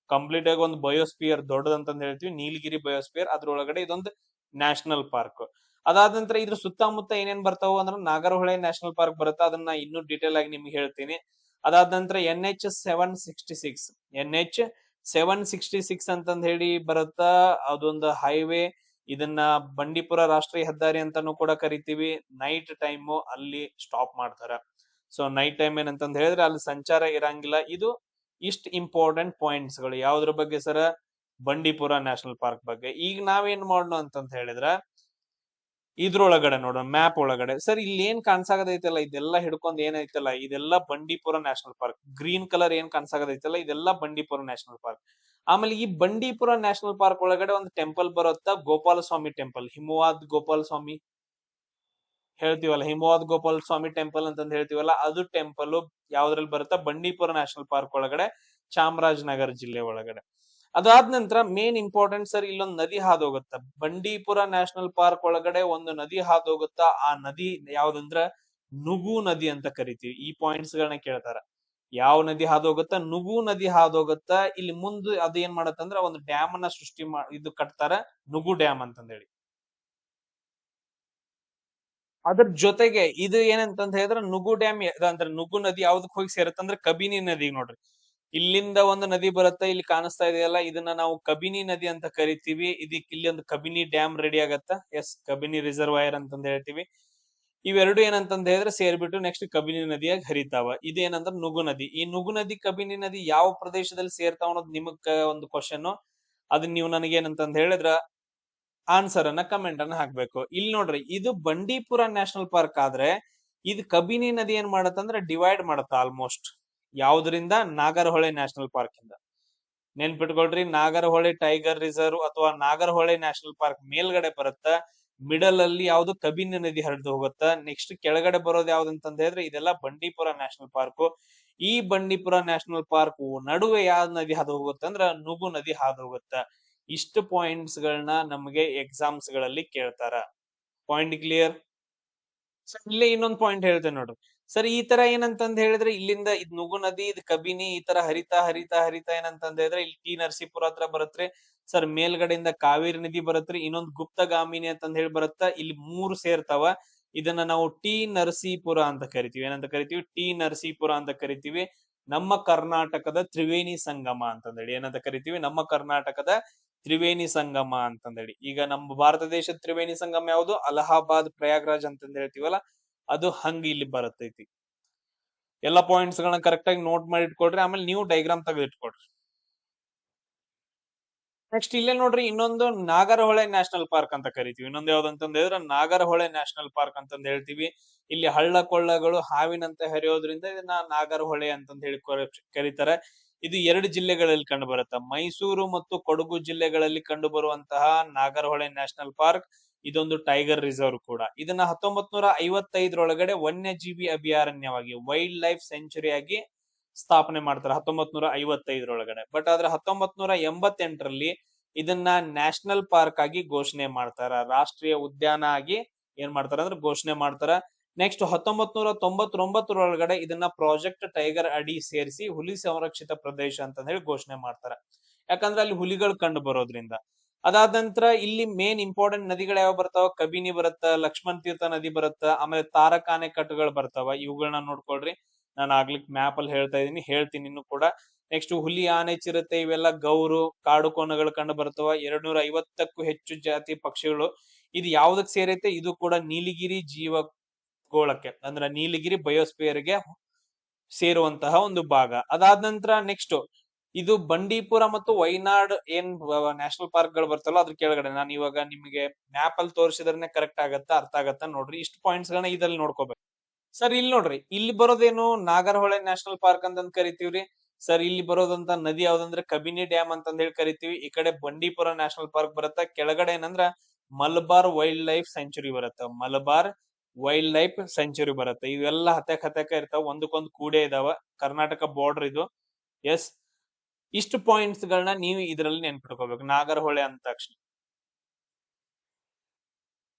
ಕಂಪ್ಲೀಟ್ ಆಗಿ ಒಂದು ಬಯೋಸ್ಪಿಯರ್ ದೊಡ್ಡದಂತಂದ್ ಹೇಳ್ತೀವಿ, ನೀಲಗಿರಿ ಬಯೋಸ್ಪಿಯರ್. ಅದ್ರೊಳಗಡೆ ಇದೊಂದು ನ್ಯಾಷನಲ್ ಪಾರ್ಕ್. ಅದಾದ ನಂತರ ಇದ್ರ ಸುತ್ತಮುತ್ತ ಏನೇನ್ ಬರ್ತಾವ ಅಂದ್ರ ನಾಗರಹೊಳೆ ನ್ಯಾಷನಲ್ ಪಾರ್ಕ್ ಬರುತ್ತೆ. ಅದನ್ನ ಇನ್ನೂ ಡೀಟೇಲ್ ಆಗಿ ನಿಮ್ಗೆ ಹೇಳ್ತೀನಿ. ಅದಾದ ನಂತರ NH 766 NH 766 ಅಂತಂದ್ ಹೇಳಿ ಬರುತ್ತ. ಅದೊಂದು ಹೈವೇ. ಇದನ್ನ ಬಂಡೀಪುರ ರಾಷ್ಟ್ರೀಯ ಹೆದ್ದಾರಿ ಅಂತಾನು ಕೂಡ ಕರಿತೀವಿ. ನೈಟ್ ಟೈಮ್ ಅಲ್ಲಿ ಸ್ಟಾಪ್ ಮಾಡ್ತಾರ. ಸೊ ನೈಟ್ ಟೈಮ್ ಏನಂತಂದ್ ಹೇಳಿದ್ರೆ ಅಲ್ಲಿ ಸಂಚಾರ ಇರಂಗಿಲ್ಲ. ಇದು ಇಷ್ಟ ಇಂಪಾರ್ಟೆಂಟ್ ಪಾಯಿಂಟ್ಸ್ ಗಳು ಯಾವ್ದ್ರ ಬಗ್ಗೆ ಸರ? ಬಂಡೀಪುರ ನ್ಯಾಷನಲ್ ಪಾರ್ಕ್ ಬಗ್ಗೆ. ಈಗ ನಾವೇನ್ ಮಾಡೋಣ ಅಂತಂತ ಹೇಳಿದ್ರ, ಇದ್ರೊಳಗಡೆ ನೋಡೋಣ, ಮ್ಯಾಪ್ ಒಳಗಡೆ. ಸರ್ ಇಲ್ಲಿ ಏನ್ ಕಾಣ್ಸಾಗದೈತಲ್ಲ, ಇದೆಲ್ಲ ಹಿಡ್ಕೊಂಡ್ ಏನೈತಲ್ಲ, ಇದೆಲ್ಲ Bandipur national park. Green colour ಏನ್ ಕಾಣ್ಸಾಗದೈತಲ್ಲ, ಇದೆಲ್ಲ ಬಂಡೀಪುರ ನ್ಯಾಷನಲ್ ಪಾರ್ಕ್. ಆಮೇಲೆ ಈ ಬಂಡೀಪುರ ನ್ಯಾಷನಲ್ ಪಾರ್ಕ್ ಒಳಗಡೆ ಒಂದು ಟೆಂಪಲ್ ಬರುತ್ತಾ, ಗೋಪಾಲ ಸ್ವಾಮಿ ಟೆಂಪಲ್. ಹಿಮವಾದ್ ಗೋಪಾಲ ಸ್ವಾಮಿ ಹೇಳ್ತೀವಲ್ಲ, ಹಿಮವಾದ್ ಗೋಪಾಲ ಸ್ವಾಮಿ ಟೆಂಪಲ್ ಅಂತಂದ್ ಹೇಳ್ತೀವಲ್ಲ, ಅದು ಟೆಂಪಲ್ ಯಾವ್ದ್ರಲ್ಲಿ ಬರುತ್ತಾ? ಬಂಡೀಪುರ ನ್ಯಾಷನಲ್ ಪಾರ್ಕ್ ಒಳಗಡೆ, ಚಾಮರಾಜನಗರ ಜಿಲ್ಲೆ ಒಳಗಡೆ. ಅದಾದ ನಂತರ ಮೇನ್ ಇಂಪಾರ್ಟೆಂಟ್ ಸರ್, ಇಲ್ಲೊಂದು ನದಿ ಹಾದೋಗುತ್ತ. ಬಂಡೀಪುರ ನ್ಯಾಷನಲ್ ಪಾರ್ಕ್ ಒಳಗಡೆ ಒಂದು ನದಿ ಹಾದೋಗುತ್ತಾ. ಆ ನದಿ ಯಾವ್ದಂದ್ರ ನುಗು ನದಿ ಅಂತ ಕರಿತೀವಿ. ಈ ಪಾಯಿಂಟ್ಸ್ ಗಳನ್ನ ಕೇಳ್ತಾರ. ಯಾವ ನದಿ ಹಾದೋಗುತ್ತಾ? ನುಗು ನದಿ ಹಾದೋಗುತ್ತಾ. ಇಲ್ಲಿ ಮುಂದೆ ಅದ ಏನ್ ಮಾಡತ್ತಂದ್ರ ಒಂದು ಡ್ಯಾಮ್ ಅನ್ನ ಸೃಷ್ಟಿ ಇದು ಕಟ್ತಾರ, ನುಗು ಡ್ಯಾಮ್ ಅಂತಂದೇಳಿ. ಅದ್ರ ಜೊತೆಗೆ ಇದು ಏನಂತಂದ ಹೇಳಿದ್ರೆ, ನುಗು ಡ್ಯಾಮ್ ಅಂದ್ರೆ ನುಗು ನದಿ ಯಾವ್ದಕ್ ಹೋಗಿ ಸೇರತ್ತಂದ್ರೆ ಕಬಿನಿ ನದಿ. ನೋಡ್ರಿ, ಇಲ್ಲಿಂದ ಒಂದು ನದಿ ಬರುತ್ತೆ, ಇಲ್ಲಿ ಕಾಣಿಸ್ತಾ ಇದೆಯಲ್ಲ, ಇದನ್ನ ನಾವು ಕಬಿನಿ ನದಿ ಅಂತ ಕರಿತೀವಿ. ಇದಕ್ಕೆ ಇಲ್ಲಿ ಒಂದು ಕಬಿನಿ ಡ್ಯಾಮ್ ರೆಡಿ ಆಗತ್ತ. ಎಸ್, ಕಬಿನಿ ರಿಸರ್ವಾಯರ್ ಅಂತಂದ ಹೇಳ್ತೀವಿ. ಇವೆರಡು ಏನಂತಂದ ಹೇಳಿದ್ರೆ ಸೇರ್ಬಿಟ್ಟು ನೆಕ್ಸ್ಟ್ ಕಬಿನಿ ನದಿಯಾಗಿ ಹರಿತಾವ. ಇದೇನಂದ್ರ ನುಗು ನದಿ. ಈ ನುಗು ನದಿ, ಕಬಿನಿ ನದಿ ಯಾವ ಪ್ರದೇಶದಲ್ಲಿ ಸೇರ್ತಾವ ಅನ್ನೋದು ನಿಮಗ್ ಒಂದು ಕ್ವಶನ್. ಅದನ್ನ ನೀವು ನನಗೇನಂತಂದ ಹೇಳಿದ್ರ ಆನ್ಸರ್ ಅನ್ನ ಕಮೆಂಟ್ ಅನ್ನ ಹಾಕ್ಬೇಕು. ಇಲ್ಲಿ ನೋಡ್ರಿ, ಇದು ಬಂಡೀಪುರ ನ್ಯಾಷನಲ್ ಪಾರ್ಕ್ ಆದ್ರೆ ಇದು ಕಬಿನಿ ನದಿ ಏನ್ ಮಾಡತ್ತಂದ್ರೆ ಡಿವೈಡ್ ಮಾಡತ್ತ ಆಲ್ಮೋಸ್ಟ್. ಯಾವ್ದ್ರಿಂದ? ನಾಗರಹೊಳೆ ನ್ಯಾಷನಲ್ ಪಾರ್ಕ್ ಇಂದ. ನೆನ್ಪಿಟ್ಕೊಳ್ರಿ, ನಾಗರಹೊಳೆ ಟೈಗರ್ ರಿಸರ್ವ್ ಅಥವಾ ನಾಗರಹೊಳೆ ನ್ಯಾಷನಲ್ ಪಾರ್ಕ್ ಮೇಲ್ಗಡೆ ಬರುತ್ತ. ಮಿಡಲ್ ಅಲ್ಲಿ ಯಾವ್ದು? ಕಬಿನಿ ನದಿ ಹರಿದು ಹೋಗುತ್ತ. ನೆಕ್ಸ್ಟ್ ಕೆಳಗಡೆ ಬರೋದು ಯಾವ್ದಂತಂದ ಹೇಳಿದ್ರೆ ಇದೆಲ್ಲ ಬಂಡೀಪುರ ನ್ಯಾಷನಲ್ ಪಾರ್ಕ್. ಈ ಬಂಡೀಪುರ ನ್ಯಾಷನಲ್ ಪಾರ್ಕ್ ನಡುವೆ ಯಾವ ನದಿ ಹಾದು ಹೋಗುತ್ತಂದ್ರ ನುಗು ನದಿ ಹಾದು ಹೋಗುತ್ತ. ಇಷ್ಟು ಪಾಯಿಂಟ್ಸ್ ಗಳನ್ನ ನಮಗೆ ಎಕ್ಸಾಮ್ಸ್ ಗಳಲ್ಲಿ ಕೇಳ್ತಾರ. Point clear? ಇಲ್ಲೇ ಇನ್ನೊಂದು ಪಾಯಿಂಟ್ ಹೇಳ್ತೇನೆ ನೋಡ್ರಿ. ಸರ್ ಈ ತರ ಏನಂತಂದ್ ಹೇಳಿದ್ರೆ, ಇಲ್ಲಿಂದ ಇದ್ ನುಗು ನದಿ, ಇದ್ ಕಬಿನಿ, ಈ ತರ ಹರಿತಾ ಹರಿತಾ ಹರಿತಾ ಏನಂತಂದ್ ಹೇಳಿದ್ರೆ ಇಲ್ಲಿ ಟಿ ನರಸೀಪುರ ಹತ್ರ ಬರತ್ರಿ. ಸರ್ ಮೇಲ್ಗಡೆಯಿಂದ ಕಾವೇರಿ ನದಿ ಬರತ್ರಿ. ಇನ್ನೊಂದು ಗುಪ್ತಗಾಮಿನಿ ಅಂತಂದ್ ಹೇಳಿ ಬರುತ್ತ. ಇಲ್ಲಿ ಮೂರು ಸೇರ್ತಾವ. ಇದನ್ನ ನಾವು ಟಿ ನರಸೀಪುರ ಅಂತ ಕರಿತೀವಿ. ಏನಂತ ಕರಿತೀವಿ? ಟಿ ನರಸೀಪುರ ಅಂತ ಕರಿತೀವಿ. ನಮ್ಮ ಕರ್ನಾಟಕದ ತ್ರಿವೇಣಿ ಸಂಗಮ ಅಂತಂದೇಳಿ ಏನಂತ ಕರಿತೀವಿ? ನಮ್ಮ ಕರ್ನಾಟಕದ ತ್ರಿವೇಣಿ ಸಂಗಮ ಅಂತಂದೇಳಿ. ಈಗ ನಮ್ಮ ಭಾರತ ದೇಶದ ತ್ರಿವೇಣಿ ಸಂಗಮ ಯಾವುದು? ಅಲಹಾಬಾದ್, ಪ್ರಯಾಗ್ರಾಜ್ ಅಂತಂದ್ ಹೇಳ್ತೀವಲ್ಲ, ಅದು ಹಂಗ ಇಲ್ಲಿ ಬರತೈತಿ. ಎಲ್ಲಾ ಪಾಯಿಂಟ್ಸ್ ಗಳನ್ನ ಕರೆಕ್ಟ್ ಆಗಿ ನೋಟ್ ಮಾಡಿ ಇಟ್ಕೊಡ್ರಿ. ಆಮೇಲೆ ನೀವು ಡೈಗ್ರಾಮ್ ತೆಗೆದು ಇಟ್ಕೊಡ್ರಿ. ನೆಕ್ಸ್ಟ್ ಇಲ್ಲೇ ನೋಡ್ರಿ, ಇನ್ನೊಂದು ನಾಗರಹೊಳೆ ನ್ಯಾಷನಲ್ ಪಾರ್ಕ್ ಅಂತ ಕರಿತೀವಿ. ಇನ್ನೊಂದು ಯಾವ್ದಂತಂದ್ ಹೇಳಿದ್ರೆ ನಾಗರಹೊಳೆ ನ್ಯಾಷನಲ್ ಪಾರ್ಕ್ ಅಂತಂದ್ ಹೇಳ್ತೀವಿ. ಇಲ್ಲಿ ಹಳ್ಳ ಕೊಳ್ಳಗಳು ಹಾವಿನಂತೆ ಹರಿಯೋದ್ರಿಂದ ಇದನ್ನ ನಾಗರಹೊಳೆ ಅಂತಂದ್ ಹೇಳಿ ಕರೀತಾರೆ. ಇದು 2 ಜಿಲ್ಲೆಗಳಲ್ಲಿ ಕಂಡು ಬರುತ್ತೆ, ಮೈಸೂರು ಮತ್ತು ಕೊಡಗು ಜಿಲ್ಲೆಗಳಲ್ಲಿ ಕಂಡು ಬರುವಂತಹ ನಾಗರಹೊಳೆ ನ್ಯಾಷನಲ್ ಪಾರ್ಕ್. ಇದೊಂದು ಟೈಗರ್ ರಿಸರ್ವ್ ಕೂಡ. ಇದನ್ನ 1955 ವನ್ಯಜೀವಿ ಅಭಯಾರಣ್ಯವಾಗಿ, ವೈಲ್ಡ್ ಲೈಫ್ ಸೆಂಚುರಿ ಆಗಿ ಸ್ಥಾಪನೆ ಮಾಡ್ತಾರೆ 1955. ಬಟ್ ಆದ್ರೆ 1988ರಲ್ಲಿ ಇದನ್ನ ನ್ಯಾಷನಲ್ ಪಾರ್ಕ್ ಆಗಿ ಘೋಷಣೆ ಮಾಡ್ತಾರ. ರಾಷ್ಟ್ರೀಯ ಉದ್ಯಾನ ಆಗಿ ಏನ್ ಮಾಡ್ತಾರ ಅಂದ್ರೆ ಘೋಷಣೆ ಮಾಡ್ತಾರ. ನೆಕ್ಸ್ಟ್ 1999 ಇದನ್ನ ಪ್ರಾಜೆಕ್ಟ್ ಟೈಗರ್ ಅಡಿ ಸೇರಿಸಿ ಹುಲಿ ಸಂರಕ್ಷಿತ ಪ್ರದೇಶ ಅಂತ ಹೇಳಿ ಘೋಷಣೆ ಮಾಡ್ತಾರ. ಯಾಕಂದ್ರೆ ಅಲ್ಲಿ ಹುಲಿಗಳು ಕಂಡು ಬರೋದ್ರಿಂದ. ಅದಾದ ನಂತರ ಇಲ್ಲಿ ಮೇನ್ ಇಂಪಾರ್ಟೆಂಟ್ ನದಿಗಳು ಯಾವ ಬರ್ತಾವ? ಕಬಿನಿ ಬರುತ್ತ, ಲಕ್ಷ್ಮಣ್ ತೀರ್ಥ ನದಿ ಬರುತ್ತ, ಆಮೇಲೆ ತಾರಕ ಅಣೆಕಟ್ಟುಗಳು ಬರ್ತಾವ. ಇವುಗಳನ್ನ ನೋಡ್ಕೊಳ್ರಿ. ನಾನು ಆಗ್ಲಿಕ್ ಮ್ಯಾಪ್ ಅಲ್ಲಿ ಹೇಳ್ತಾ ಇದೀನಿ, ಹೇಳ್ತೀನಿ ಇನ್ನು ಕೂಡ. ನೆಕ್ಸ್ಟ್ ಹುಲಿ, ಆನೆ, ಚಿರತೆ ಇವೆಲ್ಲ ಗೌರು, ಕಾಡು ಕೋಣಗಳು ಕಂಡು ಬರ್ತವ. 250ಕ್ಕೂ ಹೆಚ್ಚು ಜಾತಿ ಪಕ್ಷಿಗಳು. ಇದು ಯಾವ್ದಕ್ ಸೇರೈತೆ? ಇದು ಕೂಡ ನೀಲಗಿರಿ ಜೀವಗೋಳಕ್ಕೆ ಅಂದ್ರೆ ನೀಲಗಿರಿ ಬಯೋಸ್ಪಿಯರ್ಗೆ ಸೇರುವಂತಹ ಒಂದು ಭಾಗ. ಅದಾದ ನಂತರ ನೆಕ್ಸ್ಟ್ ಇದು ಬಂಡೀಪುರ ಮತ್ತು ವೈನಾಡ್ ಏನ್ ನ್ಯಾಷನಲ್ ಪಾರ್ಕ್ ಗಳು ಬರ್ತಲ್ಲ, ಅದ್ರ ಕೆಳಗಡೆ ನಾನು ಇವಾಗ ನಿಮಗೆ ಮ್ಯಾಪ್ ಅಲ್ಲಿ ತೋರಿಸಿದ್ರೆ ಕರೆಕ್ಟ್ ಆಗತ್ತಾ, ಅರ್ಥ ಆಗತ್ತಾ ನೋಡ್ರಿ. ಇಷ್ಟು ಪಾಯಿಂಟ್ಸ್ ಗಳನ್ನ ಇದ್ರಲ್ಲಿ ನೋಡ್ಕೋಬೇಕು. ಸರ್ ಇಲ್ಲಿ ನೋಡ್ರಿ, ಇಲ್ಲಿ ಬರೋದೇನು? ನಾಗರಹೊಳೆ ನ್ಯಾಷನಲ್ ಪಾರ್ಕ್ ಅಂತಂದ್ ಕರಿತೀವ್ರಿ. ಸರ್ ಇಲ್ಲಿ ಬರೋದಂತ ನದಿ ಯಾವ್ದಂದ್ರೆ ಕಬಿನಿ ಡ್ಯಾಮ್ ಅಂತಂದ್ ಹೇಳಿ ಕರಿತೀವಿ. ಈ ಕಡೆ ಬಂಡೀಪುರ ನ್ಯಾಷನಲ್ ಪಾರ್ಕ್ ಬರುತ್ತ. ಕೆಳಗಡೆ ಏನಂದ್ರ ಮಲಬಾರ್ ವೈಲ್ಡ್ ಲೈಫ್ ಸೆಂಚುರಿ ಬರುತ್ತ. ಮಲಬಾರ್ ವೈಲ್ಡ್ ಲೈಫ್ ಸೆಂಚುರಿ ಬರುತ್ತೆ. ಇವೆಲ್ಲ ಹತ್ಯಕ ಇರ್ತಾವ, ಒಂದಕ್ಕೊಂದು ಕೂಡೇ ಇದಾವ. ಕರ್ನಾಟಕ ಬಾರ್ಡರ್ ಇದು. ಎಸ್, ಇಷ್ಟು ಪಾಯಿಂಟ್ಸ್ ಗಳನ್ನ ನೀವು ಇದರಲ್ಲಿ ನೆನ್ಪಿಟ್ಕೋಬೇಕು ನಾಗರಹೊಳೆ ಅಂದ ತಕ್ಷಣ.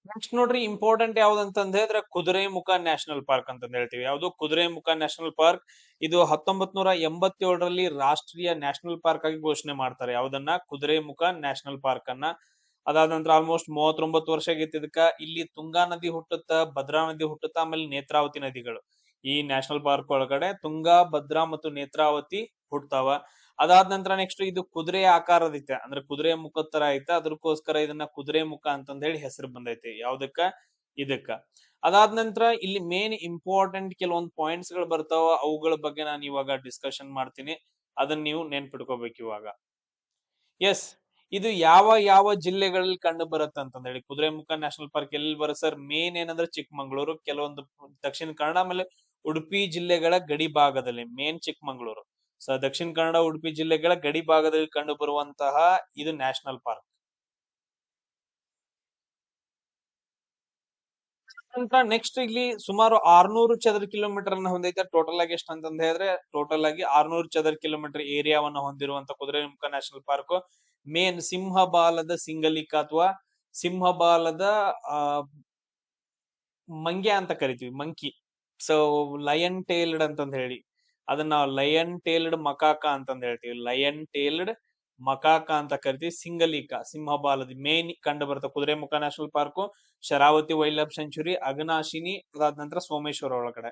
ನೆಕ್ಸ್ಟ್ ನೋಡ್ರಿ, ಇಂಪಾರ್ಟೆಂಟ್ ಯಾವ್ದಂತಂದ ಹೇಳಿದ್ರೆ ಕುದುರೆಮುಖ ನ್ಯಾಷನಲ್ ಪಾರ್ಕ್ ಅಂತಂದ ಹೇಳ್ತೀವಿ. ಯಾವ್ದು ಕುದುರೆಮುಖ ನ್ಯಾಷನಲ್ ಪಾರ್ಕ್. ಇದು 1987ರಲ್ಲಿ ರಾಷ್ಟ್ರೀಯ ನ್ಯಾಷನಲ್ ಪಾರ್ಕ್ ಆಗಿ ಘೋಷಣೆ ಮಾಡ್ತಾರೆ. ಯಾವ್ದನ್ನ? ಕುದುರೆಮುಖ ನ್ಯಾಷನಲ್ ಪಾರ್ಕ್ ಅನ್ನ. ಅದಾದ ನಂತರ ಆಲ್ಮೋಸ್ಟ್ 39 ವರ್ಷ ಆಗೈತಿ ಇದಕ್ಕ. ಇಲ್ಲಿ ತುಂಗಾ ನದಿ ಹುಟ್ಟುತ್ತ, ಭದ್ರಾ ನದಿ ಹುಟ್ಟುತ್ತ, ಆಮೇಲೆ ನೇತ್ರಾವತಿ ನದಿಗಳು ಈ ನ್ಯಾಷನಲ್ ಪಾರ್ಕ್ ಒಳಗಡೆ ತುಂಗಾ, ಭದ್ರಾ ಮತ್ತು ನೇತ್ರಾವತಿ ಹುಟ್ತಾವ. ಅದಾದ ನಂತರ ನೆಕ್ಸ್ಟ್ ಇದು ಕುದುರೆ ಆಕಾರದೈತೆ, ಅಂದ್ರೆ ಕುದುರೆ ಮುಖದ ತರ ಐತೆ, ಅದಕ್ಕೋಸ್ಕರ ಇದನ್ನ ಕುದುರೆ ಮುಖ ಅಂತಂದ ಹೇಳಿ ಹೆಸರು ಬಂದೈತಿ. ಯಾವ್ದಕ್ಕ? ಇದಕ್ಕ. ಅದಾದ ನಂತರ ಇಲ್ಲಿ ಮೇನ್ ಇಂಪಾರ್ಟೆಂಟ್ ಕೆಲವೊಂದು ಪಾಯಿಂಟ್ಸ್ ಗಳು ಬರ್ತಾವ, ಅವುಗಳ ಬಗ್ಗೆ ನಾನು ಇವಾಗ ಡಿಸ್ಕಷನ್ ಮಾಡ್ತೀನಿ. ಅದನ್ನ ನೀವು ನೆನ್ಪಿಟ್ಕೋಬೇಕು ಇವಾಗ. ಎಸ್, ಇದು ಯಾವ ಯಾವ ಜಿಲ್ಲೆಗಳಲ್ಲಿ ಕಂಡು ಬರುತ್ತೆ ಅಂತಂದ ಹೇಳಿ. ಕುದುರೆಮುಖ ನ್ಯಾಷನಲ್ ಪಾರ್ಕ್ ಎಲ್ಲಿ ಬರುತ್ತೆ ಸರ್? ಮೇನ್ ಏನಂದ್ರೆ ಚಿಕ್ಕಮಂಗ್ಳೂರು, ಕೆಲವೊಂದು ದಕ್ಷಿಣ ಕನ್ನಡ, ಆಮೇಲೆ ಉಡುಪಿ ಜಿಲ್ಲೆಗಳ ಗಡಿ ಭಾಗದಲ್ಲಿ. ಮೇನ್ ಚಿಕ್ಕಮಂಗ್ಳೂರು. ಸೊ ದಕ್ಷಿಣ ಕನ್ನಡ, ಉಡುಪಿ ಜಿಲ್ಲೆಗಳ ಗಡಿ ಭಾಗದಲ್ಲಿ ಕಂಡು ಬರುವಂತಹ ಇದು ನ್ಯಾಷನಲ್ ಪಾರ್ಕ್. ನೆಕ್ಸ್ಟ್ ಇಲ್ಲಿ ಸುಮಾರು 600 ಚದರ ಕಿಲೋಮೀಟರ್ ಅನ್ನ ಹೊಂದೈತೆ. ಟೋಟಲ್ ಆಗಿ ಎಷ್ಟು ಅಂತಂದ ಹೇಳಿದ್ರೆ, ಟೋಟಲ್ ಆಗಿ 600 ಚದರ ಕಿಲೋಮೀಟರ್ ಏರಿಯಾವನ್ನ ಹೊಂದಿರುವಂತ ಕುದುರೆಮುಖ ನ್ಯಾಷನಲ್ ಪಾರ್ಕ್. ಮೇನ್ ಸಿಂಹಬಾಲದ ಸಿಂಗಲಿಕ ಅಥವಾ ಸಿಂಹಬಾಲದ ಆ ಮಂಗ್ಯ ಅಂತ ಕರಿತೀವಿ, ಮಂಕಿ. ಸೊ ಲಯನ್ ಟೇಲ್ಡ್ ಅಂತಂದ ಹೇಳಿ ಅದನ್ನ ಲಯನ್ ಟೇಲ್ಡ್ ಮಕಾಕ ಅಂತಂದ ಹೇಳ್ತೀವಿ. ಲಯನ್ ಟೇಲ್ಡ್ ಮಕಾಕ ಅಂತ ಕರಿತೀವಿ. ಸಿಂಗಲಿಕ, ಸಿಂಹಬಾಲದ ಮೇನ್ ಕಂಡು ಬರುತ್ತೆ Kudremukh national park. Sharavathi wildlife sanctuary, Aghanashini, ಅದಾದ ನಂತರ ಸೋಮೇಶ್ವರ ಒಳಗಡೆ.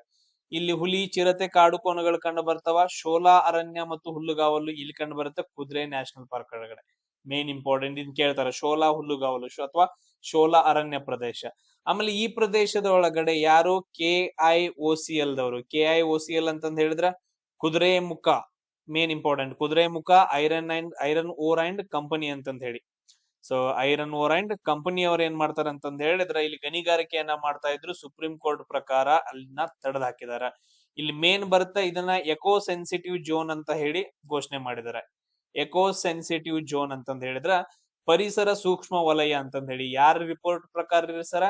ಇಲ್ಲಿ ಹುಲಿ, ಚಿರತೆ, ಕಾಡು ಕೋಣಗಳು ಕಂಡು ಬರ್ತಾವ. ಶೋಲಾ ಅರಣ್ಯ ಮತ್ತು ಹುಲ್ಲುಗಾವಲು ಇಲ್ಲಿ ಕಂಡು ಬರುತ್ತೆ ಕುದುರೆ ನ್ಯಾಷನಲ್ ಪಾರ್ಕ್ ಒಳಗಡೆ. ಮೇನ್ ಇಂಪಾರ್ಟೆಂಟ್ ಇನ್ ಕೇಳ್ತಾರೆ, ಶೋಲಾ ಹುಲ್ಲುಗಾವಲು ಅಥವಾ ಶೋಲಾ ಅರಣ್ಯ ಪ್ರದೇಶ. ಆಮೇಲೆ ಈ ಪ್ರದೇಶದ ಒಳಗಡೆ ಯಾರು? KIOCL ದವರು. KIOCL ಅಂತಂದ ಹೇಳಿದ್ರ Kudremukh, main important Kudremukh iron ore and company ಅಂತಂದ ಹೇಳಿ. So iron ore and company ಅವ್ರು ಏನ್ ಮಾಡ್ತಾರ ಅಂತಂದ ಹೇಳಿದ್ರೆ, ಇಲ್ಲಿ ಗಣಿಗಾರಿಕೆಯನ್ನ ಮಾಡ್ತಾ ಇದ್ರು. ಸುಪ್ರೀಂ ಕೋರ್ಟ್ ಪ್ರಕಾರ ಅಲ್ಲಿನ ತಡೆದು ಹಾಕಿದಾರ. ಇಲ್ಲಿ ಮೇನ್ ಬರುತ್ತೆ, ಇದನ್ನ ಎಕೋ ಸೆನ್ಸಿಟಿವ್ ಜೋನ್ ಅಂತ ಹೇಳಿ ಘೋಷಣೆ ಮಾಡಿದಾರೆ. ಎಕೋ ಸೆನ್ಸಿಟಿವ್ ಜೋನ್ ಅಂತಂದ ಹೇಳಿದ್ರ ಪರಿಸರ ಸೂಕ್ಷ್ಮ ವಲಯ ಅಂತಂದ ಹೇಳಿ. ಯಾರ ರಿಪೋರ್ಟ್ ಪ್ರಕಾರ ಸರ?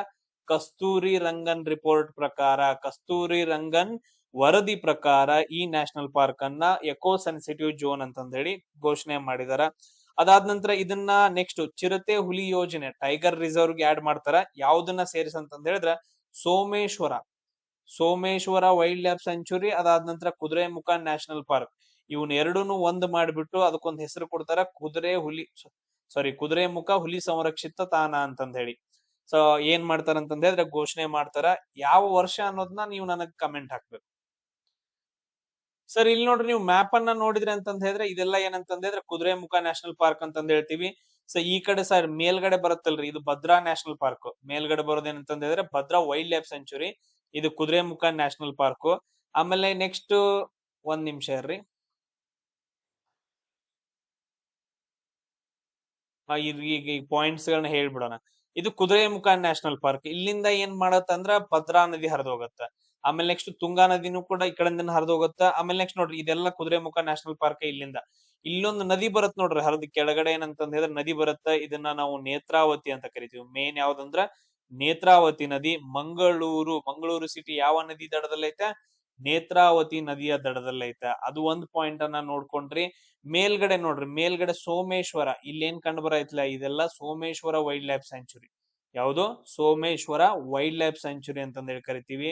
ಕಸ್ತೂರಿ ರಂಗನ್ ರಿಪೋರ್ಟ್ ಪ್ರಕಾರ, ಕಸ್ತೂರಿ ರಂಗನ್ ವರದಿ ಪ್ರಕಾರ ಈ ನ್ಯಾಷನಲ್ ಪಾರ್ಕ್ ಅನ್ನ ಎಕೋ ಸೆನ್ಸಿಟಿವ್ ಜೋನ್ ಅಂತಂದ ಹೇಳಿ ಘೋಷಣೆ ಮಾಡಿದಾರ. ಅದಾದ ನಂತರ ಇದನ್ನ ನೆಕ್ಸ್ಟ್ ಚಿರತೆ ಹುಲಿ ಯೋಜನೆ, ಟೈಗರ್ ರಿಸರ್ವ್ ಗೆ ಆಡ್ ಮಾಡ್ತಾರ. ಯಾವ್ದನ್ನ ಸೇರಿಸಂತಂದ ಹೇಳಿದ್ರ Someshwara, Someshwara wild life century, ಅದಾದ ನಂತರ ಕುದುರೆಮುಖ ನ್ಯಾಷನಲ್ ಪಾರ್ಕ್. ಇವನ್ ಎರಡೂನು ಒಂದ್ ಮಾಡ್ಬಿಟ್ಟು ಅದಕ್ಕೊಂದ್ ಹೆಸರು ಕೊಡ್ತಾರ, ಕುದುರೆಮುಖ ಹುಲಿ ಸಂರಕ್ಷಿತ ತಾಣ ಅಂತಂದ ಹೇಳಿ. ಸೊ ಏನ್ ಮಾಡ್ತಾರ ಅಂತಂದ ಹೇಳಿದ್ರೆ ಘೋಷಣೆ ಮಾಡ್ತಾರ. ಯಾವ ವರ್ಷ ಅನ್ನೋದನ್ನ ನೀವು ನನಗ್ ಕಮೆಂಟ್ ಹಾಕ್ಬೇಕು. ಸರ್ ಇಲ್ಲಿ ನೋಡ್ರಿ, ನೀವು ಮ್ಯಾಪ್ ಅನ್ನ ನೋಡಿದ್ರಿ ಅಂತಂದ ಹೇಳಿದ್ರೆ ಇದೆಲ್ಲ ಏನಂತಂದ ಹೇಳಿದ್ರೆ ಕುದುರೆಮುಖ ನ್ಯಾಷನಲ್ ಪಾರ್ಕ್ ಅಂತಂದ ಹೇಳ್ತೀವಿ. ಸೊ ಈ ಕಡೆ ಸೈಡ್ ಮೇಲ್ಗಡೆ ಬರುತ್ತಲ್ರಿ, ಇದು ಭದ್ರಾ ನ್ಯಾಷನಲ್ ಪಾರ್ಕ್. ಮೇಲ್ಗಡೆ ಬರೋದೇನಂತಂದ ಹೇಳಿದ್ರೆ ಭದ್ರಾ ವೈಲ್ಡ್ ಲೈಫ್ ಸೆಂಚುರಿ, ಇದು ಕುದುರೆಮುಖ ನ್ಯಾಷನಲ್ ಪಾರ್ಕ್. ಆಮೇಲೆ ನೆಕ್ಸ್ಟ್ ಒಂದ್ ನಿಮಿಷ ಇರ್ರಿ, ಈಗ ಈ ಪಾಯಿಂಟ್ಸ್ ಗಳನ್ನ ಹೇಳ್ಬಿಡೋಣ. ಇದು ಕುದುರೆಮುಖ ನ್ಯಾಷನಲ್ ಪಾರ್ಕ್. ಇಲ್ಲಿಂದ ಏನ್ ಮಾಡತ್ತಂದ್ರ ಭದ್ರಾ ನದಿ ಹರಿದು ಹೋಗತ್ತ. ಆಮೇಲೆ ನೆಕ್ಸ್ಟ್ ತುಂಗಾ ನದಿನೂ ಕೂಡ ಈ ಕಡೆಯಿಂದ ಹರಿದು ಹೋಗುತ್ತ. ಆಮೇಲೆ ನೆಕ್ಸ್ಟ್ ನೋಡ್ರಿ, ಇದೆಲ್ಲ ಕುದುರೆಮುಖ ನ್ಯಾಷನಲ್ ಪಾರ್ಕ್. ಇಲ್ಲಿಂದ ಇಲ್ಲೊಂದು ನದಿ ಬರುತ್ತೆ ನೋಡ್ರಿ, ಹರಿದು ಕೆಳಗಡೆ ಏನಂತಂದ ಹೇಳಿದ್ರೆ ನದಿ ಬರುತ್ತೆ. ಇದನ್ನ ನಾವು ನೇತ್ರಾವತಿ ಅಂತ ಕರಿತೀವಿ. ಮೇನ್ ಯಾವ್ದಂದ್ರ ನೇತ್ರಾವತಿ ನದಿ. ಮಂಗಳೂರು ಸಿಟಿ ಯಾವ ನದಿ ದಡದಲ್ಲೈತೆ? ನೇತ್ರಾವತಿ ನದಿಯ ದಡದಲ್ಲೈತೆ. ಅದು ಒಂದ್ ಪಾಯಿಂಟ್ ಅನ್ನ ನೋಡ್ಕೊಂಡ್ರಿ. ಮೇಲ್ಗಡೆ ನೋಡ್ರಿ, ಮೇಲ್ಗಡೆ ಸೋಮೇಶ್ವರ, ಇಲ್ಲೇನ್ ಕಂಡು ಬರೈತಿಲ್ಲ, ಇದೆಲ್ಲ ಸೋಮೇಶ್ವರ ವೈಲ್ಡ್ ಲೈಫ್ ಸೆಂಚುರಿ. ಯಾವುದು? ಸೋಮೇಶ್ವರ ವೈಲ್ಡ್ ಲೈಫ್ ಸೆಂಚುರಿ ಅಂತಂದ ಹೇಳಿ ಕರಿತೀವಿ.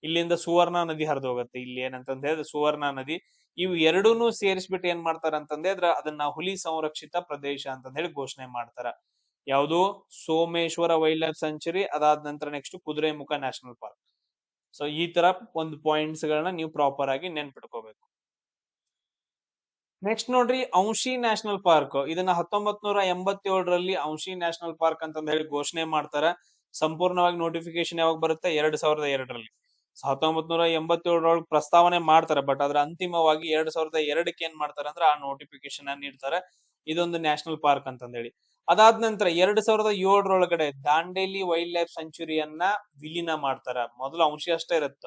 ಇಲ್ಲಿಂದ ಸುವರ್ಣ ನದಿ ಹರಿದು ಹೋಗುತ್ತೆ. ಇಲ್ಲಿ ಏನಂತಂದ ಹೇಳಿದ್ರೆ ಸುವರ್ಣ ನದಿ. ಇವು ಎರಡೂನು ಸೇರಿಸ್ಬಿಟ್ಟು ಏನ್ ಮಾಡ್ತಾರ ಅಂತಂದ ಹೇಳಿದ್ರೆ ಅದನ್ನ ಹುಲಿ ಸಂರಕ್ಷಿತ ಪ್ರದೇಶ ಅಂತಂದ ಹೇಳಿ ಘೋಷಣೆ ಮಾಡ್ತಾರ. ಯಾವುದು? ಸೋಮೇಶ್ವರ ವೈಲ್ಡ್ ಲೈಫ್ ಸೆಂಚುರಿ, ಅದಾದ ನಂತರ next Kudremukh national park. So ಈ ತರ ಒಂದು ಪಾಯಿಂಟ್ಸ್ ಗಳನ್ನ ನೀವು ಪ್ರಾಪರ್ ಆಗಿ ನೆನ್ಪಿಟ್ಕೋಬೇಕು. ನೆಕ್ಸ್ಟ್ ನೋಡ್ರಿ, ಔಷಿ ನ್ಯಾಷನಲ್ ಪಾರ್ಕ್. ಇದನ್ನ 1987ರಲ್ಲಿ ಔಷಿ ನ್ಯಾಷನಲ್ ಪಾರ್ಕ್ ಅಂತಂದ ಹೇಳಿ ಘೋಷಣೆ ಮಾಡ್ತಾರ. ಸಂಪೂರ್ಣವಾಗಿ ನೋಟಿಫಿಕೇಶನ್ ಯಾವಾಗ ಬರುತ್ತೆ? 2002ರಲ್ಲಿ. 1987ರೊಳಗೆ ಪ್ರಸ್ತಾವನೆ ಮಾಡ್ತಾರೆ, ಬಟ್ ಅದ್ರ ಅಂತಿಮವಾಗಿ 2002ಕ್ಕೆ ಏನ್ ಮಾಡ್ತಾರ ಅಂದ್ರೆ ಆ ನೋಟಿಫಿಕೇಶನ್ ನೀಡ್ತಾರೆ, ಇದೊಂದು ನ್ಯಾಷನಲ್ ಪಾರ್ಕ್ ಅಂತಂದ ಹೇಳಿ. ಅದಾದ ನಂತರ 2007ರೊಳಗಡೆ ದಾಂಡೇಲಿ ವೈಲ್ಡ್ ಲೈಫ್ ಸೆಂಚುರಿಯನ್ನ ವಿಲೀನ ಮಾಡ್ತಾರ. ಮೊದಲು ಔಷಿ ಅಷ್ಟೇ ಇರುತ್ತ,